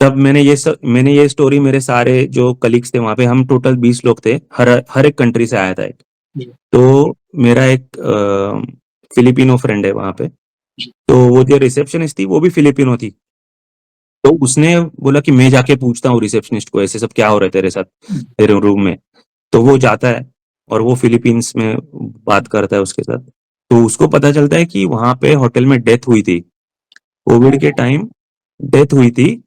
तब मैंने ये स्टोरी, मेरे सारे जो कलीग्स थे वहां पे, हम टोटल 20 लोग थे, हर एक कंट्री से आया था एक। जी तो मेरा एक फिलिपिनो फ्रेंड है वहां पे, जी तो वो जो रिसेप्शनिस्ट थी वो भी फिलिपिनो थी। तो उसने बोला कि मैं जाके पूछता हूँ रिसेप्शनिस्ट को, ऐसे सब क्या हो रहा है तेरे साथ, तेरे रूम में। तो वो जाता है और वो फिलीपींस में बात करता है उसके साथ। तो उसको पता चलता है कि वहां पे होटल में डेथ हुई थी, कोविड के टाइम डेथ हुई थी।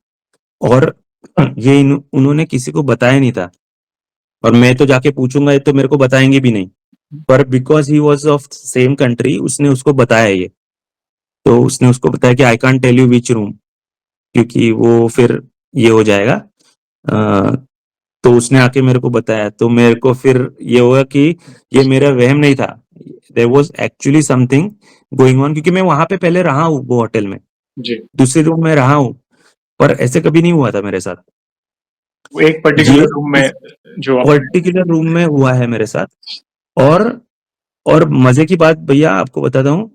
और उन्होंने किसी को बताया नहीं था, और मैं तो जाके पूछूंगा ये तो मेरे को बताएंगे भी नहीं। पर because he was of same country, उसने उसको बताया ये। तो उसने उसको बताया कि I can't tell you which room, क्योंकि वो फिर ये हो जाएगा। अ, तो उसने आके मेरे को बताया, तो मेरे को फिर ये हुआ कि ये मेरा वहम नहीं था, there was actually something going on, क्योंकि मैं वहां पे पहले रहा हूँ वो होटल में, जी दूसरे रूम में रहा हूँ, पर ऐसे कभी नहीं हुआ था मेरे साथ। वो एक ये पर्टिकुलर रूम में इस जो आपने पर्टिकुलर रूम में हुआ है मेरे साथ। और और मजे की बात भैया आपको बताता हूँ,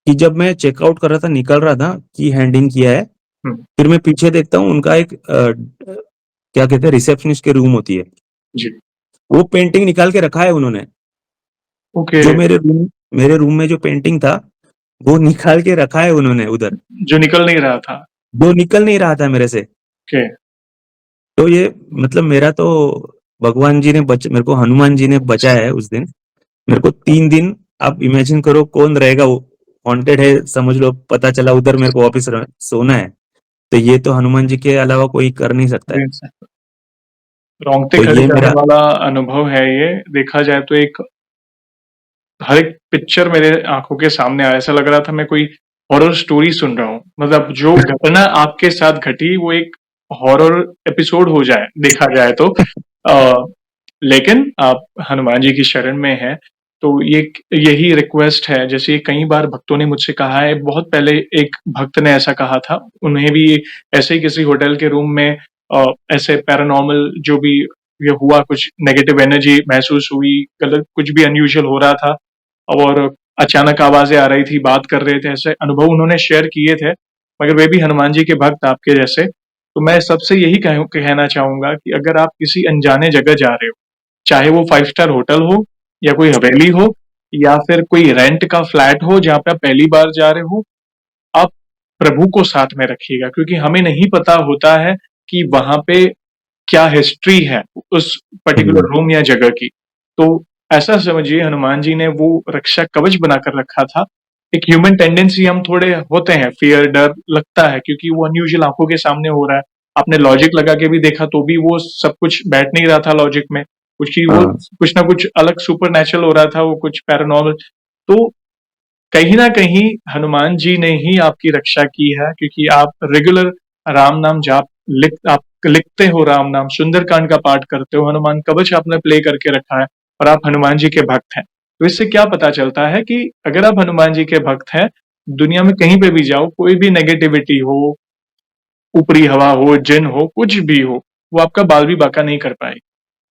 कि जब मैं चेकआउट कर रहा था, निकल रहा था, की हैंड इन किया है, हम्म, फिर मैं पीछे देखता हूँ, उनका एक क्या कहते हैं, रिसेप्शनिस्ट की रूम होती है, जी वो पेंटिंग निकाल के रखा है उन्होंने। ओके जो मेरे रूम में जो पेंटिंग था, वो निकाल के रखा है उन्होंने उधर, जो निकल नहीं रहा था जो निकल नहीं रहा था मेरे से। ओके तो ये मतलब मेरा तो भगवान जी ने मेरे को हनुमान जी ने बचाया है उस दिन। मेरे को 3 दिन, आप इमेजिन करो कौन रहेगा, वो हॉन्टेड है समझ लो, पता चला उधर मेरे को वापिस सोना है, तो ये तो हनुमान जी के अलावा कोई कर नहीं सकता है। रोंगटे तो खड़े ये करने मेरा, वाला अनुभव है ये देखा जाए तो एक हर एक पिक्चर मेरे आंखों के सामने आया ऐसा लग रहा था मैं कोई हॉरर स्टोरी सुन रहा हूँ मतलब जो घटना आपके साथ घटी वो एक हॉरर एपिसोड हो जाए देखा जाए तो अ, लेकिन आप हनुमान जी की शरण में हैं तो ये यही रिक्वेस्ट है जैसे कई बार भक्तों ने मुझसे कहा है बहुत पहले एक भक्त ने ऐसा कहा था उन्हें भी ऐसे ही किसी होटल के रूम में ऐसे पैरानॉर्मल जो भी ये हुआ कुछ नेगेटिव एनर्जी महसूस हुई गलत कुछ भी अनयूजुअल हो रहा था और अचानक आवाजें आ रही थी बात कर रहे थे ऐसे अनुभव उन्होंने शेयर किए थे मगर वे भी हनुमान जी के भक्त आपके जैसे तो मैं सबसे यही कहना चाहूंगा कि अगर आप किसी अनजाने जगह जा रहे हो चाहे वो 5 स्टार होटल हो या कोई हवेली हो या फिर कोई रेंट का फ्लैट हो जहाँ पे आप पहली बार जा रहे हो आप प्रभु को साथ में रखिएगा, क्योंकि हमें नहीं पता होता है कि वहां पे क्या हिस्ट्री है उस पर्टिकुलर रूम या जगह की। तो ऐसा समझिए हनुमान जी ने वो रक्षा कवच बनाकर रखा था। एक ह्यूमन टेंडेंसी हम थोड़े होते हैं, फियर, डर लगता है क्योंकि वो अनयूजुअल आंखों के सामने हो रहा है। आपने लॉजिक लगा के भी देखा तो भी वो सब कुछ बैठ नहीं रहा था लॉजिक में, कुछ ही वो हाँ। कुछ ना कुछ अलग सुपर नेचुरल हो रहा था, वो कुछ पैरानॉर्मल। तो कहीं ना कहीं हनुमान जी ने ही आपकी रक्षा की है, क्योंकि आप रेगुलर राम नाम जाप आप लिखते हो, राम नाम सुंदरकांड का पाठ करते हो, हनुमान कवच आपने प्ले करके रखा है, और आप हनुमान जी के भक्त हैं। तो इससे क्या पता चलता है कि अगर आप हनुमान जी के भक्त हैं, दुनिया में कहीं पे भी जाओ, कोई भी नेगेटिविटी हो, ऊपरी हवा हो, जिन हो, कुछ भी हो, वो आपका बाल भी बाका नहीं कर पाएगी।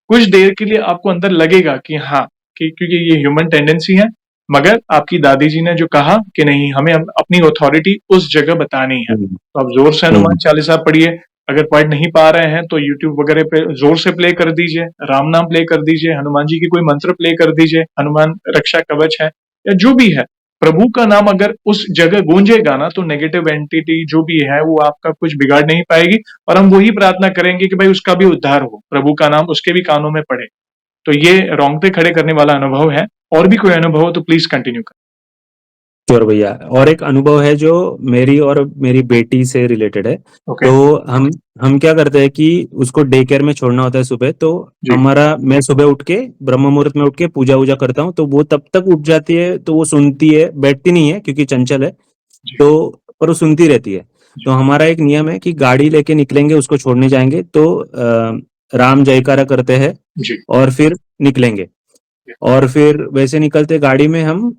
कुछ देर के लिए आपको अंदर लगेगा कि हाँ, कि क्योंकि ये ह्यूमन टेंडेंसी है, मगर आपकी दादी जी ने जो कहा कि नहीं, हमें अपनी अथॉरिटी उस जगह बतानी है, हम्म, तो आप जोर से हनुमान हम्म, चालीसा पढ़िए। अगर पढ़ नहीं पा रहे हैं तो यूट्यूब वगैरह पे जोर से प्ले कर दीजिए, राम नाम प्ले कर दीजिए, हनुमान जी की कोई मंत्र प्ले कर दीजिए, हनुमान रक्षा कवच है या जो भी है, प्रभु का नाम अगर उस जगह गूंजेगा ना, तो नेगेटिव एंटिटी जो भी है वो आपका कुछ बिगाड़ नहीं पाएगी। और हम वही प्रार्थना करेंगे कि भाई उसका भी उद्धार हो, प्रभु का नाम उसके भी कानों में पड़े। तो ये रोंगटे खड़े करने वाला अनुभव है। और भी कोई अनुभव हो तो प्लीज कंटिन्यू कर। श्योर भैया। और एक अनुभव है जो मेरी और मेरी बेटी से रिलेटेड है। ओके। तो हम क्या करते हैं कि उसको डे केयर में छोड़ना होता है सुबह। तो जी। मैं सुबह उठ के ब्रह्म मुहूर्त में उठ के पूजा वूजा करता हूँ, तो वो तब तक उठ जाती है, तो वो सुनती है, बैठती नहीं है क्योंकि चंचल है। जी। तो पर वो सुनती रहती है। जी। तो हमारा एक नियम है कि गाड़ी लेके निकलेंगे, उसको छोड़ने जाएंगे तो राम जयकारा करते हैं जी। और फिर निकलेंगे। और फिर वैसे निकलते गाड़ी में हम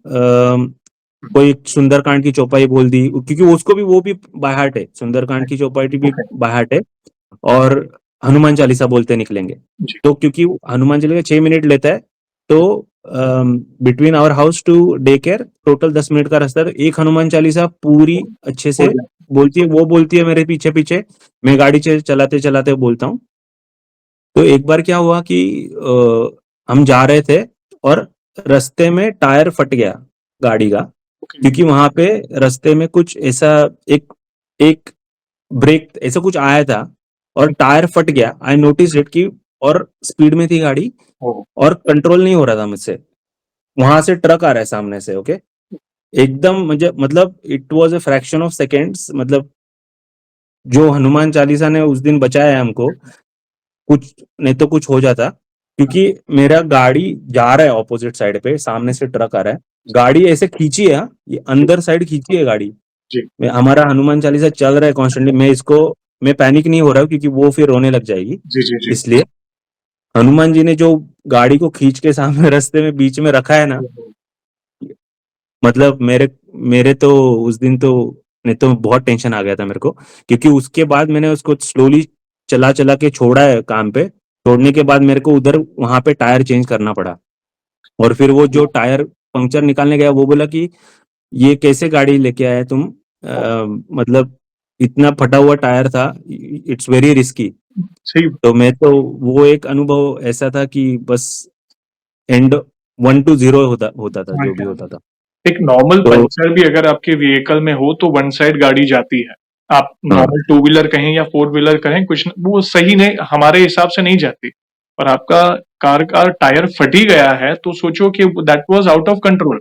कोई सुंदरकांड की चौपाई बोल दी, क्योंकि उसको भी वो भी बाय हार्ट है, सुंदरकांड की चौपाई भी ओके। बाय हार्ट है। और हनुमान चालीसा बोलते निकलेंगे। जी। तो क्योंकि हनुमान चालीसा 6 मिनट लेता है, तो between our house to day care total 10 minute का रास्ता है। तो एक हनुमान चालीसा पूरी अच्छे हो से जाए। बोलती है, वो बोलती है मेरे पीछे पीछे, मैं गाड़ी चलाते चलाते बोलता हूँ। तो एक बार क्या हुआ कि हम जा रहे थे और रास्ते में टायर फट गया गाड़ी का, ओके। क्योंकि वहां पे रास्ते में कुछ ऐसा एक एक ब्रेक ऐसा कुछ आया था और टायर फट गया। आई नोटिस इट कि, और स्पीड में थी गाड़ी ओ। और कंट्रोल नहीं हो रहा था मुझसे। वहां से ट्रक आ रहा है सामने से, ओके। एकदम मुझे मतलब it was a fraction of seconds, मतलब जो हनुमान चालीसा ने उस दिन बचाया है हमको, कुछ नहीं तो कुछ हो जाता। क्योंकि मेरा गाड़ी जा रहा है ऑपोजिट साइड पे, सामने से ट्रक आ रहा है, गाड़ी ऐसे खींची है, ये अंदर साइड खींची है गाड़ी। जी। हमारा हनुमान चालीसा चल रहा है कॉन्स्टेंटली, मैं पैनिक नहीं हो रहा हूँ क्योंकि वो फिर रोने लग जाएगी। जी। जी। जी। इसलिए हनुमान जी ने जो गाड़ी को खींच के सामने रास्ते में बीच में रखा है ना, मतलब मेरे मेरे तो उस दिन तो नहीं तो बहुत टेंशन आ गया था मेरे को। क्योंकि उसके बाद मैंने उसको स्लोली चला चला के छोड़ा है काम पे। छोड़ने के बाद मेरे को उधर वहां पे टायर चेंज करना पड़ा। और फिर वो जो टायर पंक्चर निकालने गया वो बोला कि ये कैसे गाड़ी लेके आए तुम, मतलब इतना फटा हुआ टायर था, इट्स वेरी रिस्की। सही। तो मैं तो वो एक अनुभव ऐसा था कि बस एंड 1 to 0 होता होता था, जो भी होता था। एक नॉर्मल तो पंचर भी अगर आपके व्हीकल में हो तो वन साइड गाड़ी जाती है। आप हाँ, नॉर्मल टू व्हीलर कहें या फोर व्हीलर कहें, कुछ वो सही नहीं, हमारे हिसाब से नहीं जाती। और आपका कार का टायर फट ही गया है तो सोचो कि that was out of control.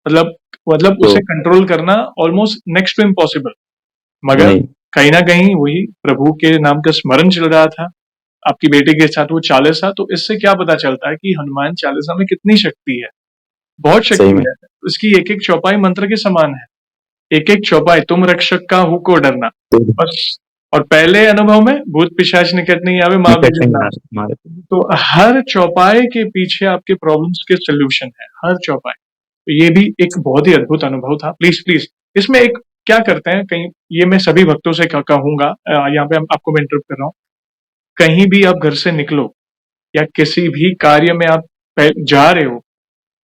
मतलब तो उसे कंट्रोल करना ऑलमोस्ट नेक्स्ट टू इम्पॉसिबल। मगर नहीं, कहीं ना कहीं वही प्रभु के नाम का स्मरण चल रहा था, आपकी बेटी के साथ वो चालीसा। तो इससे क्या पता चलता है कि हनुमान चालीसा में कितनी शक्ति है। बहुत सही शक्ति में। है। उसकी एक एक चौपाई मंत्र के समान है। एक एक चौपाई, तुम रक्षक का हूँ को डरना। तो बस। और पहले अनुभव में भूत पिशाच निकट नहीं आवे, माँ निकट बिजन नहीं नाम। मारे। तो हर चौपाई के पीछे आपके प्रॉब्लम्स के सोल्यूशन है, हर चौपाई। तो ये भी एक बहुत ही अद्भुत अनुभव था। प्लीज प्लीज, इसमें एक क्या करते हैं, कहीं ये मैं सभी भक्तों से कहूंगा, यहाँ पे आपको मैं इंटरप्ट कर रहा हूँ। कहीं भी आप घर से निकलो या किसी भी कार्य में आप जा रहे हो,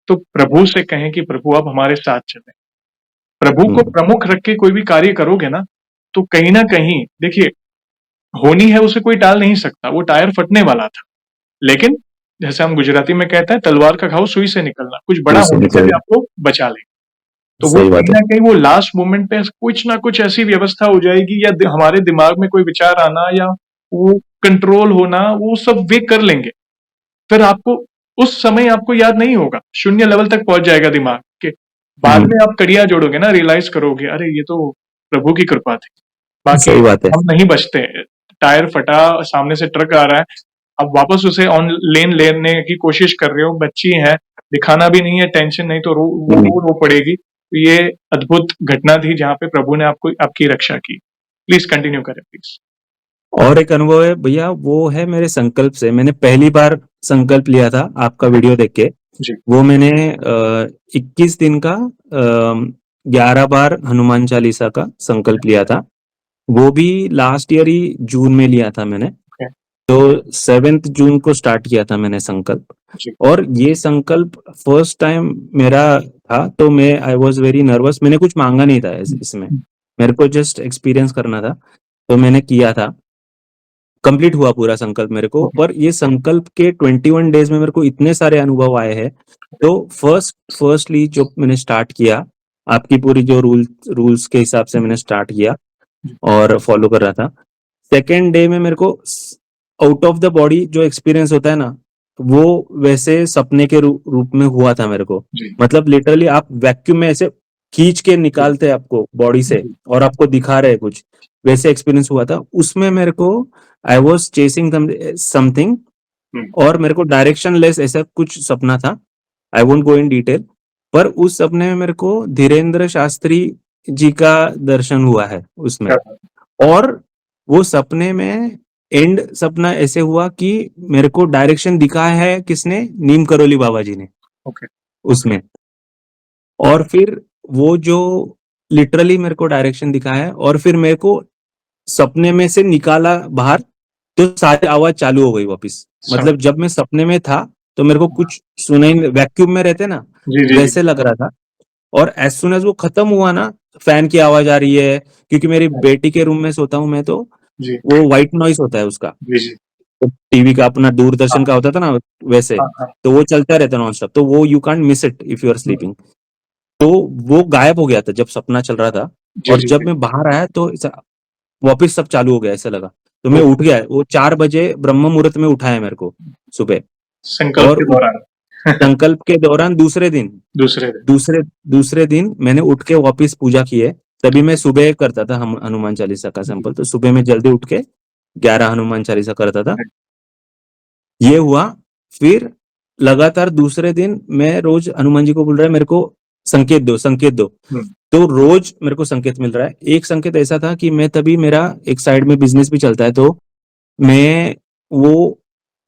तो प्रभु से कहें कि प्रभु आप हमारे साथ चलें। प्रभु को हम्म, प्रमुख रख के कोई भी कार्य करोगे ना, तो कहीं ना कहीं देखिए, होनी है उसे कोई टाल नहीं सकता, वो टायर फटने वाला था। लेकिन जैसे हम गुजराती में कहते हैं, तलवार का घाव सुई से निकलना, कुछ बड़ा फिर से होने से भी निकल आपको बचा ले। तो वो सही बात कहीं है। ना कहीं वो लास्ट मोमेंट पे कुछ ना कुछ ऐसी व्यवस्था हो जाएगी, या हमारे दिमाग में कोई विचार आना, या वो कंट्रोल होना, वो सब वे कर लेंगे। फिर आपको उस समय आपको याद नहीं होगा, शून्य लेवल तक पहुंच जाएगा दिमाग के। बाद में आप कड़िया जोड़ोगे ना, रियलाइज करोगे, अरे ये तो प्रभु की कृपा थी। बाकी सही बात है। हम नहीं बचते। टायर फटा, सामने से ट्रक आ रहा है, अब वापस उसे ऑन लेन लेने की कोशिश कर रहे हो, बच्ची है, दिखाना भी नहीं है, टेंशन नहीं तो रो पड़ेगी। तो ये अद्भुत घटना थी जहाँ पे प्रभु ने आपको आपकी रक्षा की। प्लीज कंटिन्यू करें प्लीज। और एक अनुभव है भैया, वो है मेरे संकल्प से। मैंने पहली बार संकल्प लिया था आपका वीडियो देख के। जी। वो मैंने 21 दिन का 11 बार हनुमान चालीसा का संकल्प लिया था। वो भी लास्ट ईयर ही जून में लिया था मैंने। Okay. तो 7 जून को स्टार्ट किया था मैंने संकल्प। जी। और ये संकल्प फर्स्ट टाइम मेरा था, तो मैं आई वॉज वेरी नर्वस। मैंने कुछ मांगा नहीं था इसमें, मेरे को जस्ट एक्सपीरियंस करना था, तो मैंने किया था। कंप्लीट हुआ पूरा संकल्प मेरे को। Okay. पर ये संकल्प के 21 डेज में मेरे को इतने सारे अनुभव आए हैं। तो फर्स्टली जो मैंने स्टार्ट किया, आपकी पूरी जो रूल्स के हिसाब से मैंने स्टार्ट किया और फॉलो कर रहा था। सेकेंड डे में मेरे को आउट ऑफ द बॉडी जो एक्सपीरियंस होता है ना, वो वैसे सपने के रूप में हुआ था मेरे को। जी। मतलब लिटरली आप वैक्यूम में ऐसे खींच के निकालते हैं आपको बॉडी से, और आपको दिखा रहे कुछ, वैसे एक्सपीरियंस हुआ था उसमें मेरे को। आई वॉज चेसिंग समथिंग, और मेरे को डायरेक्शन लेस ऐसा कुछ सपना था। I won't go in detail, पर उस सपने में मेरे को धीरेन्द्र शास्त्री जी का दर्शन हुआ है उसमें। और वो सपने में एंड सपना ऐसे हुआ कि मेरे को डायरेक्शन दिखाया है किसने, नीम करोली बाबा जी ने। Okay. उसमें और फिर वो जो लिटरली मेरे को डायरेक्शन दिखाया है, और फिर मेरे को सपने में से निकाला बाहर, तो सारी आवाज चालू हो गई वापस। मतलब जब मैं सपने में था तो मेरे को कुछ सुनाई, वैक्यूम में रहते ना, जी जी वैसे लग रहा था। और एज सुन एज वो खत्म हुआ ना, फैन की आवाज आ रही है, क्योंकि मेरी बेटी के रूम में सोता हूँ मैं, तो जी वो व्हाइट नॉइस होता है उसका। जी जी। तो टीवी का अपना दूरदर्शन का होता था ना वैसे, हाँ हाँ। तो वो चलता रहता नॉन स्टॉप, तो वो you can't miss it if you are sleeping. तो वो गायब हो गया था जब सपना चल रहा था। जी और जी जब जी। मैं बाहर आया तो वापिस सब चालू हो गया, ऐसा लगा। तो मैं Okay. उठ गया, वो 4 बजे ब्रह्म मुहूर्त में उठाया मेरे को सुबह। संकल्प और के दौरान। संकल्प के दौरान दूसरे दिन दूसरे दिन। दूसरे दिन मैंने उठ के वापिस पूजा की है। तभी मैं सुबह करता था हम हनुमान चालीसा का सैंपल, तो सुबह में जल्दी उठ के 11 हनुमान चालीसा करता था। ये हुआ। फिर लगातार दूसरे दिन मैं रोज हनुमान जी को बोल रहा है, मेरे को संकेत दो, संकेत दो। तो रोज मेरे को संकेत मिल रहा है। एक संकेत ऐसा था कि मैं तभी, मेरा एक साइड में बिजनेस भी चलता है, तो मैं वो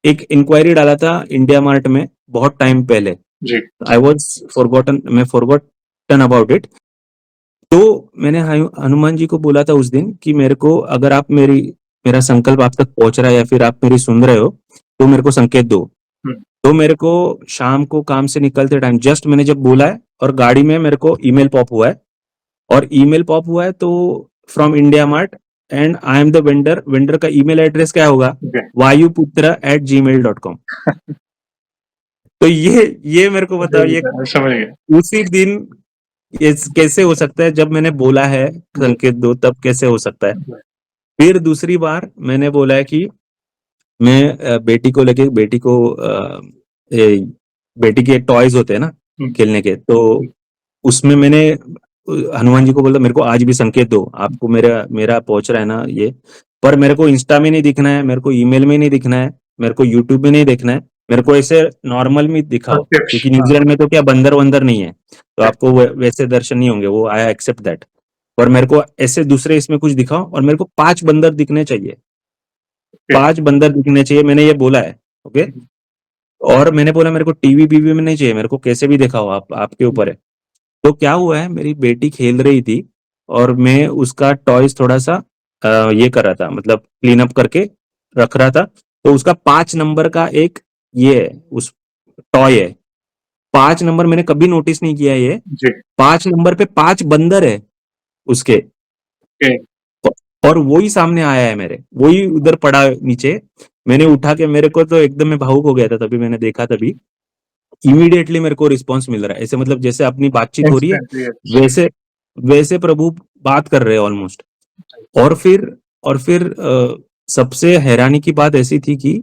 एक इंक्वायरी डाला था इंडिया मार्ट में बहुत टाइम पहले। जी। I was forgotten about it. तो मैंने हनुमान जी को बोला था उस दिन कि मेरे को, अगर आप मेरा संकल्प आप तक पहुंच रहा है या फिर आप मेरी सुन रहे हो, तो मेरे को संकेत दो। तो मेरे को शाम को काम से निकलते टाइम जस्ट मैंने जब बोला है, और गाड़ी में मेरे को ईमेल पॉप हुआ है। और ईमेल पॉप हुआ है तो from India mart, and I am the vendor. Vendor का ईमेल एड्रेस क्या होगा, vayuputra@gmail.com। तो ये मेरे को बताओ, ये समझ गया। उसी दिन ये कैसे हो सकता है? जब मैंने बोला है संकेत दो, तब कैसे हो सकता है? फिर दूसरी बार मैंने बोला है कि मैं बेटी को लेके, बेटी के टॉयज होते हैं ना खेलने के, तो उसमें मैंने हनुमान जी को बोला मेरे को आज भी संकेत दो, आपको मेरा पहुंच रहा है ना ये। पर मेरे को इंस्टा में नहीं दिखना है, मेरे को ईमेल में नहीं दिखना है, मेरे को यूट्यूब में नहीं देखना है, मेरे को ऐसे नॉर्मल में दिखाओ। प्रत्यक्ष। क्योंकि न्यूजीलैंड में तो क्या बंदर वंदर नहीं है, तो आपको वैसे दर्शन नहीं होंगे, वो आई एक्सेप्ट दैट। पर मेरे को ऐसे दूसरे इसमें कुछ दिखाओ, और मेरे को 5 बंदर दिखने चाहिए, 5 बंदर दिखने चाहिए, मैंने ये बोला है। ओके। और मैंने बोला मेरे को टीवी बीवी में नहीं चाहिए, मेरे को कैसे भी दिखाओ, आप आपके ऊपर है। तो क्या हुआ है, मेरी बेटी खेल रही थी और मैं उसका टॉयज थोड़ा सा ये कर रहा था, मतलब क्लीन अप करके रख रहा था। तो उसका 5 नंबर का एक ये है, उस टॉय है। 5 नंबर मैंने कभी नोटिस नहीं किया ये। जी। 5 नंबर पे 5 बंदर है उसके। और वही सामने आया है मेरे, वही उधर पड़ा नीचे। मैंने उठा के, मेरे को तो एकदम मैं भावुक हो गया था तभी मैंने देखा तभी। इमीडिएटली मेरे को रिस्पॉन्स मिल रहा है, ऐसे मतलब जैसे अपनी बातचीत हो रही है Instantly, yes. वैसे वैसे प्रभु बात कर रहे हैं ऑलमोस्ट। और फिर सबसे हैरानी की बात ऐसी थी कि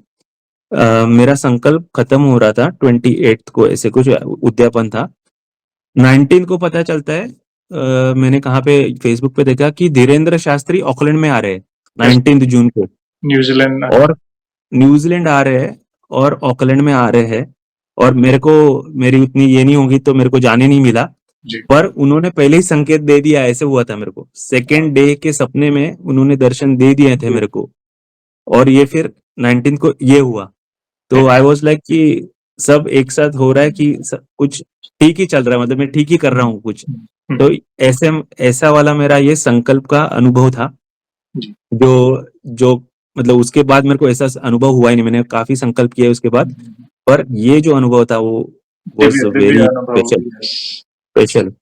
मेरा संकल्प खत्म हो रहा था 28th को, ऐसे कुछ उद्यापन था। 19 को पता चलता है, मैंने कहाँ पे फेसबुक पे देखा कि धीरेन्द्र शास्त्री ऑकलैंड में आ रहे हैं 19 जून को, न्यूजीलैंड और न्यूजीलैंड आ रहे हैं और ऑकलैंड में आ रहे हैं, और मेरी उतनी ये नहीं होगी तो मेरे को जाने नहीं मिला, जी। पर उन्होंने पहले ही संकेत दे दिया, ऐसे हुआ था मेरे को। सेकेंड डे के सपने में उन्होंने दर्शन दे दिए थे मेरे को, और ये फिर 19 को ये हुआ। तो आई वाज लाइक कि सब एक साथ हो रहा है कि कुछ ठीक ही चल रहा है, मतलब मैं ठीक ही कर रहा हूँ कुछ। तो ऐसा वाला मेरा ये संकल्प का अनुभव था, जी। जो मतलब उसके बाद मेरे को ऐसा अनुभव हुआ ही नहीं। मैंने काफी संकल्प किए उसके बाद, पर ये जो अनुभव था वो वाज वेरी अनुभव, स्पेशल yes. स्पेशल।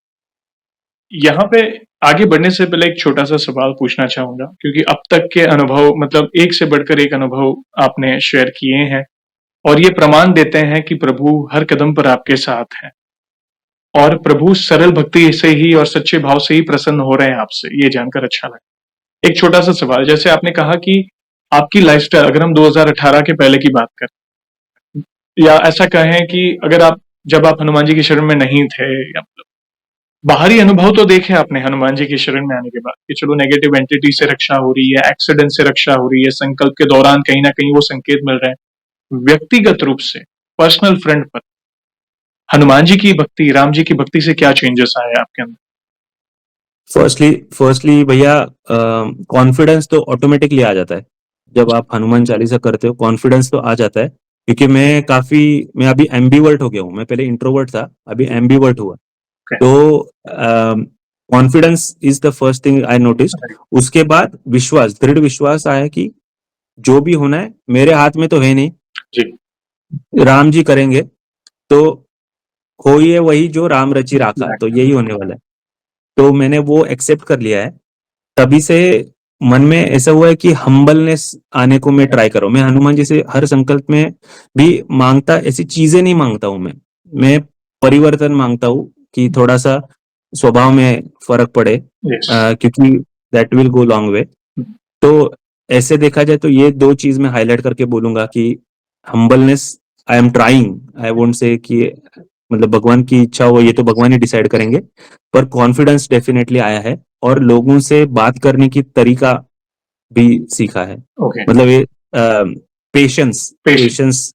यहाँ पे आगे बढ़ने से पहले एक छोटा सा सवाल पूछना चाहूंगा, क्योंकि अब तक के अनुभव मतलब एक से बढ़कर एक अनुभव आपने शेयर किए हैं, और ये प्रमाण देते हैं कि प्रभु हर कदम पर आपके साथ हैं, और प्रभु सरल भक्ति से ही और सच्चे भाव से ही प्रसन्न हो रहे हैं आपसे। ये जानकर अच्छा लगा। एक छोटा सा सवाल, जैसे आपने कहा कि आपकी लाइफस्टाइल, अगर हम 2018 के पहले की बात करें, या ऐसा कहें कि अगर जब आप हनुमान जी की शरण में नहीं थे, या बाहरी अनुभव तो देखे आपने हनुमान जी की शरण में आने के बाद कि चलो नेगेटिव एंटिटी से रक्षा हो रही है, एक्सीडेंट से रक्षा हो रही है, संकल्प के दौरान कहीं ना कहीं वो संकेत मिल रहे हैं। व्यक्तिगत रूप से पर्सनल फ्रंट पर हनुमान जी की भक्ति, राम जी की भक्ति से क्या चेंजेस आए आपके अंदर? फर्स्टली भैया, कॉन्फिडेंस तो ऑटोमेटिकली आ जाता है जब आप हनुमान चालीसा करते हो। कॉन्फिडेंस तो आ जाता है, क्योंकि मैं अभी एम्बीवर्ट हो गया हूँ। मैं पहले इंट्रोवर्ट था, अभी एम्बीवर्ट हुआ। तो confidence is the first thing I notice. उसके बाद विश्वास, दृढ़ विश्वास आया कि जो भी होना है मेरे हाथ में तो है नहीं, राम जी करेंगे, तो होई है वही जो राम रची राखा, तो यही होने वाला है। तो मैंने वो एक्सेप्ट कर लिया है। तभी से मन में ऐसा हुआ है कि हम्बलनेस आने को मैं ट्राई कर रहा हूँ। मैं हनुमान जी से हर संकल्प में भी मांगता, ऐसी चीजें नहीं मांगता हूँ मैं परिवर्तन मांगता हूँ कि थोड़ा सा स्वभाव में फर्क पड़े, क्योंकि that will go long way. तो ऐसे देखा जाए तो ये दो चीज मैं हाईलाइट करके बोलूंगा कि humbleness, I am trying, I won't say कि मतलब भगवान की इच्छा हो, ये तो भगवान ही डिसाइड करेंगे, पर कॉन्फिडेंस डेफिनेटली आया है, और लोगों से बात करने की तरीका भी सीखा है। मतलब ये पेशेंस।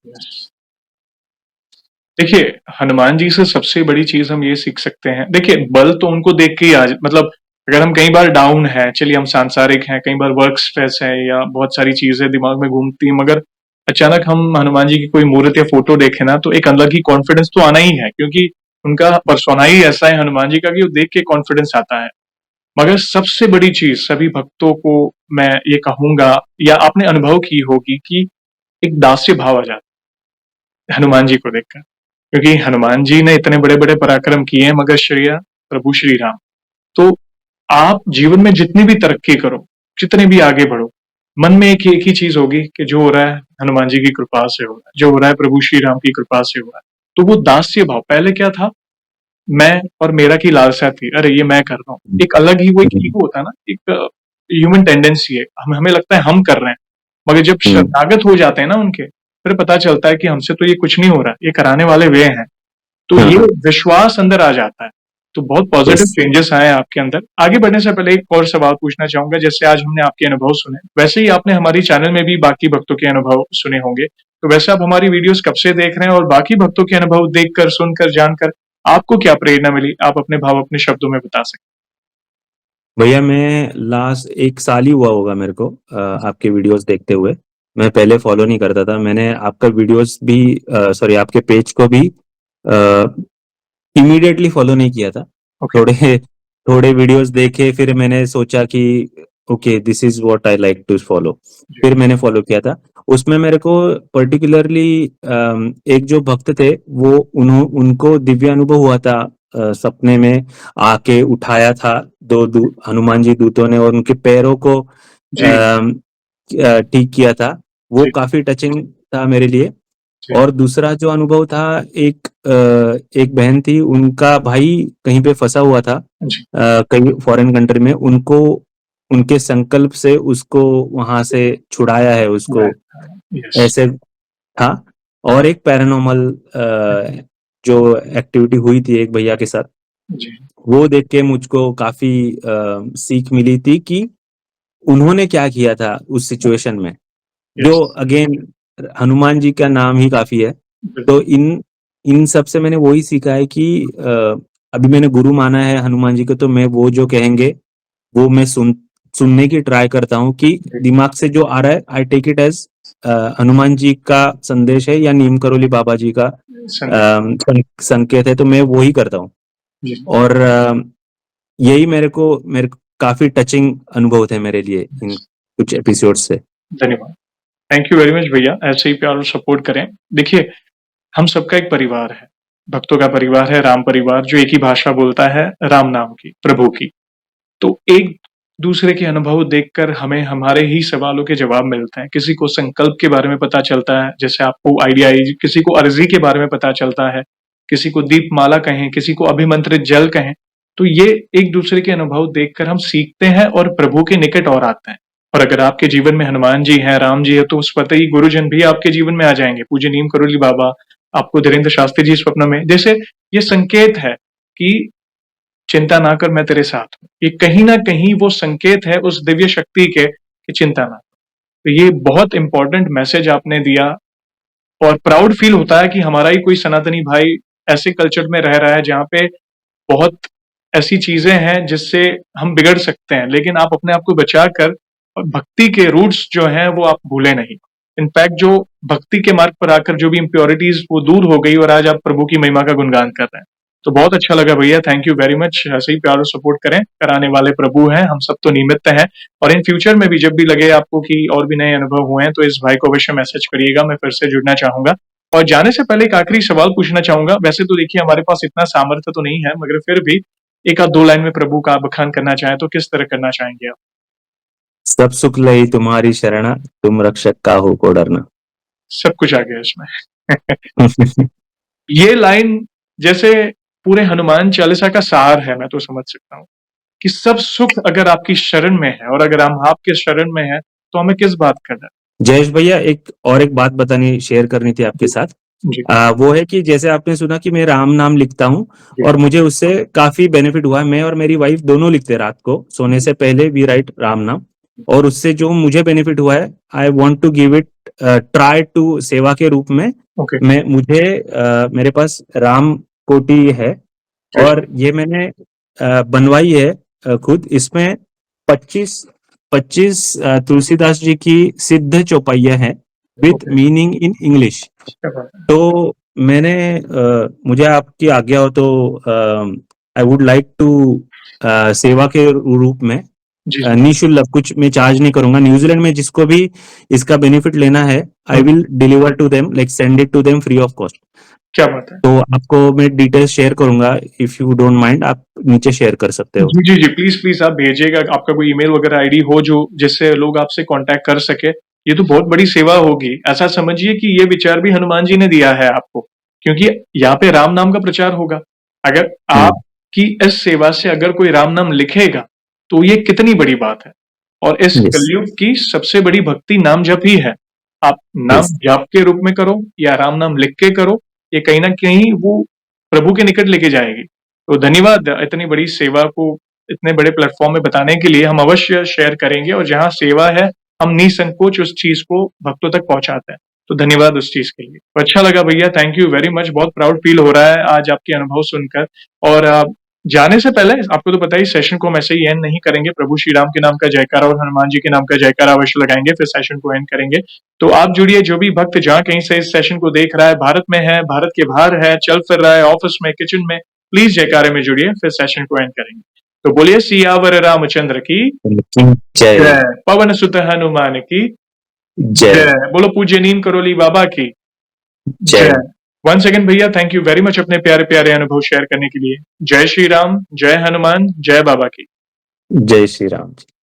देखिए, हनुमान जी से सबसे बड़ी चीज हम ये सीख सकते हैं। देखिए, बल तो उनको देख के ही आज, मतलब अगर हम कई बार डाउन है, चलिए हम सांसारिक हैं, कई बार वर्क स्ट्रेस है या बहुत सारी चीजें दिमाग में घूमती है, मगर अचानक हम हनुमान जी की कोई मूर्त या फोटो देखें ना, तो एक अलग ही कॉन्फिडेंस तो आना ही है, क्योंकि उनका पर्सोना ही ऐसा है हनुमान जी का कि वो देख के कॉन्फिडेंस आता है। मगर सबसे बड़ी चीज सभी भक्तों को मैं ये कहूंगा, या आपने अनुभव की होगी, कि एक दास्य भाव आ जाता है हनुमान जी को देखकर, क्योंकि हनुमान जी ने इतने बड़े बड़े पराक्रम किए हैं, मगर श्रेय प्रभु श्री राम। तो आप जीवन में जितनी भी तरक्की करो, जितने भी आगे बढ़ो, मन में एक ही चीज होगी कि जो हो रहा है हनुमान जी की कृपा से हो रहा है, जो हो रहा है प्रभु श्री राम की कृपा से हो रहा है। तो वो दास्य भाव, पहले क्या था, मैं और मेरा की लालसा थी, अरे ये मैं कर रहा हूँ, एक अलग ही वो एक ईगो होता है ना, एक ह्यूमन टेंडेंसी है, हमें लगता है हम कर रहे हैं। मगर जब शरणागत हो जाते हैं ना उनके, फिर पता चलता है कि हमसे तो ये कुछ नहीं हो रहा, ये कराने वाले वे हैं। तो ये विश्वास अंदर आ जाता है। तो बहुत पॉजिटिव चेंजेस आए आपके अंदर। आगे बढ़ने से पहले एक और सवाल पूछना चाहूंगा। जैसे आज हमने आपके अनुभव सुने, वैसे ही आपने हमारी चैनल में भी बाकी भक्तों के अनुभव सुने होंगे। तो वैसे आप हमारी वीडियोस कब से देख रहे हैं, और बाकी भक्तों के अनुभव देखकर, सुनकर, जानकर आपको क्या प्रेरणा मिली? आप अपने भाव अपने शब्दों में बता सकते भैया, मैं लास्ट 1 साल ही हुआ होगा मेरे को आपके वीडियोस देखते हुए। मैं पहले फॉलो नहीं करता था। मैंने आपका वीडियोस भी, सॉरी, आपके पेज को भी इमीडिएटली फॉलो नहीं किया था। थोड़े थोड़े वीडियोस देखे, फिर मैंने सोचा कि okay, this is what I like to follow, फिर मैंने फॉलो किया था। उसमें मेरे को पर्टिकुलरली एक जो भक्त थे, वो उनको दिव्य अनुभव हुआ था, सपने में आके उठाया था हनुमान जी दूतों ने, और उनके पैरों को ठीक किया था। वो काफी टचिंग था मेरे लिए। जी, और दूसरा जो अनुभव था, एक बहन थी, उनका भाई कहीं पे फँसा हुआ था, जी, कहीं फॉरेन कंट्री में, उनको उनके संकल्प से उसको वहाँ से छुड़ाया है उसको, यस, ऐसे था। और एक पैरानॉर्मल जो एक्टिविटी हुई थी एक भैया के साथ, जी, वो देख के मुझको काफ़ी सीख मिली थी कि उन्होंने क्या किया था उस सिचुएशन में। यस, जो अगेन हनुमान जी का नाम ही काफ़ी है। तो बिल्कुल, इन इन सब से मैंने वही सीखा है कि अभी मैंने गुरु माना है हनुमान जी को, तो मैं वो जो कहेंगे, वो मैं सुनने की ट्राई करता हूँ कि जी, दिमाग से जो आ रहा है, I take it as Hanuman ji का संदेश है या नीम करोली बाबा जी का संदेश, संकेत है, तो मैं वो ही करता हूँ। जी, और यही मेरे को काफ़ी टचिंग अनुभव थे मेरे लिए इन कुछ एपिसोड्स से। धन्यवाद। थैंक यू वेरी मच भैया, ऐसे ही प्यार और सपोर्ट करें। देखिए, हम सबका एक परिवार है, भक्तों का परिवार है, राम परिवार, जो एक ही भाषा बोलता है, राम नाम की, प्रभु की। तो एक दूसरे के अनुभव देखकर हमें हमारे ही सवालों के जवाब मिलते हैं। किसी को संकल्प के बारे में पता चलता है, जैसे आपको आइडिया आई, किसी को अर्जी के बारे में पता चलता है, किसी को दीपमाला कहें, किसी को अभिमंत्रित जल कहें। तो ये एक दूसरे के अनुभव देखकर हम सीखते हैं और प्रभु के निकट और आते हैं। और अगर आपके जीवन में हनुमान जी हैं, राम जी है, तो स्वतः ही गुरुजन भी आपके जीवन में आ जाएंगे। पूज्य नीम करोली बाबा, आपको धीरेन्द्र शास्त्री जी स्वप्न में, जैसे ये संकेत है कि चिंता ना कर, मैं तेरे साथ हूँ। ये कहीं न कहीं वो संकेत है उस दिव्य शक्ति के कि चिंता ना कर। तो ये बहुत इम्पोर्टेंट मैसेज आपने दिया और प्राउड फील होता है कि हमारा ही कोई सनातनी भाई ऐसे कल्चर में रह रहा है जहाँ पे बहुत ऐसी चीज़ें हैं जिससे हम बिगड़ सकते हैं, लेकिन आप अपने आप को बचाकर और भक्ति के रूट्स जो हैं वो आप भूले नहीं। इनफैक्ट जो भक्ति के मार्ग पर आकर जो भी इम्प्योरिटीज़ वो दूर हो गई और आज आप प्रभु की महिमा का गुणगान कर रहे हैं। तो बहुत अच्छा लगा भैया, थैंक यू वेरी मच। ऐसे ही प्यार और सपोर्ट करें, कराने वाले प्रभु हैं, हम सब तो निमित्त हैं। और इन फ्यूचर में भी जब भी लगे आपको कि और भी नए अनुभव हुए हैं, तो इस भाई को अवश्य मैसेज करिएगा, मैं फिर से जुड़ना चाहूँगा। और जाने से पहले एक आखिरी सवाल पूछना चाहूँगा। वैसे तो देखिए हमारे पास इतना सामर्थ्य तो नहीं है, मगर फिर भी 1 आध 2 लाइन में प्रभु का बखान करना चाहें तो किस तरह करना चाहेंगे आप? सब सुख लई तुम्हारी शरणा, तुम रक्षक काहू को डरना। सब कुछ आ गया इसमें। ये लाइन जैसे पूरे हनुमान चालीसा का सार है, मैं तो समझ सकता हूँ कि सब सुख अगर आपकी शरण में है और अगर हम आपके शरण में हैं, तो हमें किस बात का डर? जयेश भैया, एक बात बतानी शेयर करनी थी आपके जी, साथ। जी, वो है कि जैसे आपने सुना कि मैं राम नाम लिखता हूँ, जी, और मुझे उससे काफ़ी बेनिफिट हुआ है। मैं और मेरी वाइफ़ दोनों लिखते हैं रात को, सोने से पहले वी राइट राम नाम, और उससे जो मुझे बेनिफिट हुआ है, I want to give it try to सेवा के रूप में। ओके, मेरे पास राम कोटि है, जी, और ये मैंने बनवाई है खुद। इसमें 25 25 तुलसीदास जी की सिद्ध चौपाइयाँ हैं with okay, meaning in English. क्या बात है। तो मुझे आपकी आज्ञा हो तो आई वुड लाइक टू सेवा के रूप में जी, जी, निःशुल्क, कुछ मैं चार्ज नहीं करूंगा। न्यूजीलैंड में जिसको भी इसका बेनिफिट लेना है, I um, will deliver to them, like send it to them free of cost. क्या बात है। तो आपको मैं डिटेल्स शेयर करूंगा, इफ यू डोंट माइंड, आप नीचे शेयर कर सकते हो। जी, जी, जी, प्लीज़ आप भेजिएगा, आपका कोई ईमेल वगैरह आईडी हो जो जिससे लोग आपसे कॉन्टैक्ट कर सके। ये तो बहुत बड़ी सेवा होगी। ऐसा समझिए कि ये विचार भी हनुमान जी ने दिया है आपको, क्योंकि यहाँ पे राम नाम का प्रचार होगा। अगर हम्म, आपकी इस सेवा से अगर कोई राम नाम लिखेगा, तो ये कितनी बड़ी बात है। और इस यस, कलयुग की सबसे बड़ी भक्ति नाम जप ही है। आप नाम यस, जाप के रूप में करो या राम नाम लिख के करो, ये कहीं न कहीं वो प्रभु के निकट लेके जाएगी। तो धन्यवाद इतनी बड़ी सेवा को इतने बड़े प्लेटफ़ॉर्म में बताने के लिए। हम अवश्य शेयर करेंगे और जहाँ सेवा है, हम निसंकोच उस चीज़ को भक्तों तक पहुँचाते हैं। तो धन्यवाद उस चीज़ के लिए। तो अच्छा लगा भैया, थैंक यू वेरी मच। बहुत प्राउड फ़ील हो रहा है आज आपके अनुभव सुनकर। और जाने से पहले आपको तो पता ही, सेशन को हम ऐसे ही एंड नहीं करेंगे। प्रभु श्री राम के नाम का जयकारा और हनुमान जी के नाम का जयकारा अवश्य लगाएँगे, फिर सेशन को एंड करेंगे। तो आप जुड़िए, जो भी भक्त जहाँ कहीं से इस सेशन को देख रहा है, भारत में है, भारत के बाहर है, चल फिर रहा है, ऑफ़िस में, किचन में, प्लीज़ जयकारे में जुड़िए, फिर सेशन को एंड करेंगे। तो बोलिए सियावर रामचंद्र की जय, जय, पवन सुत हनुमान की जय, जय, बोलो पूज्य नीम करोली बाबा की जय। जय, वंस अगेन भैया, थैंक यू वेरी मच अपने प्यारे-प्यारे अनुभव शेयर करने के लिए। जय श्री राम, जय हनुमान, जय बाबा की। जय श्री राम।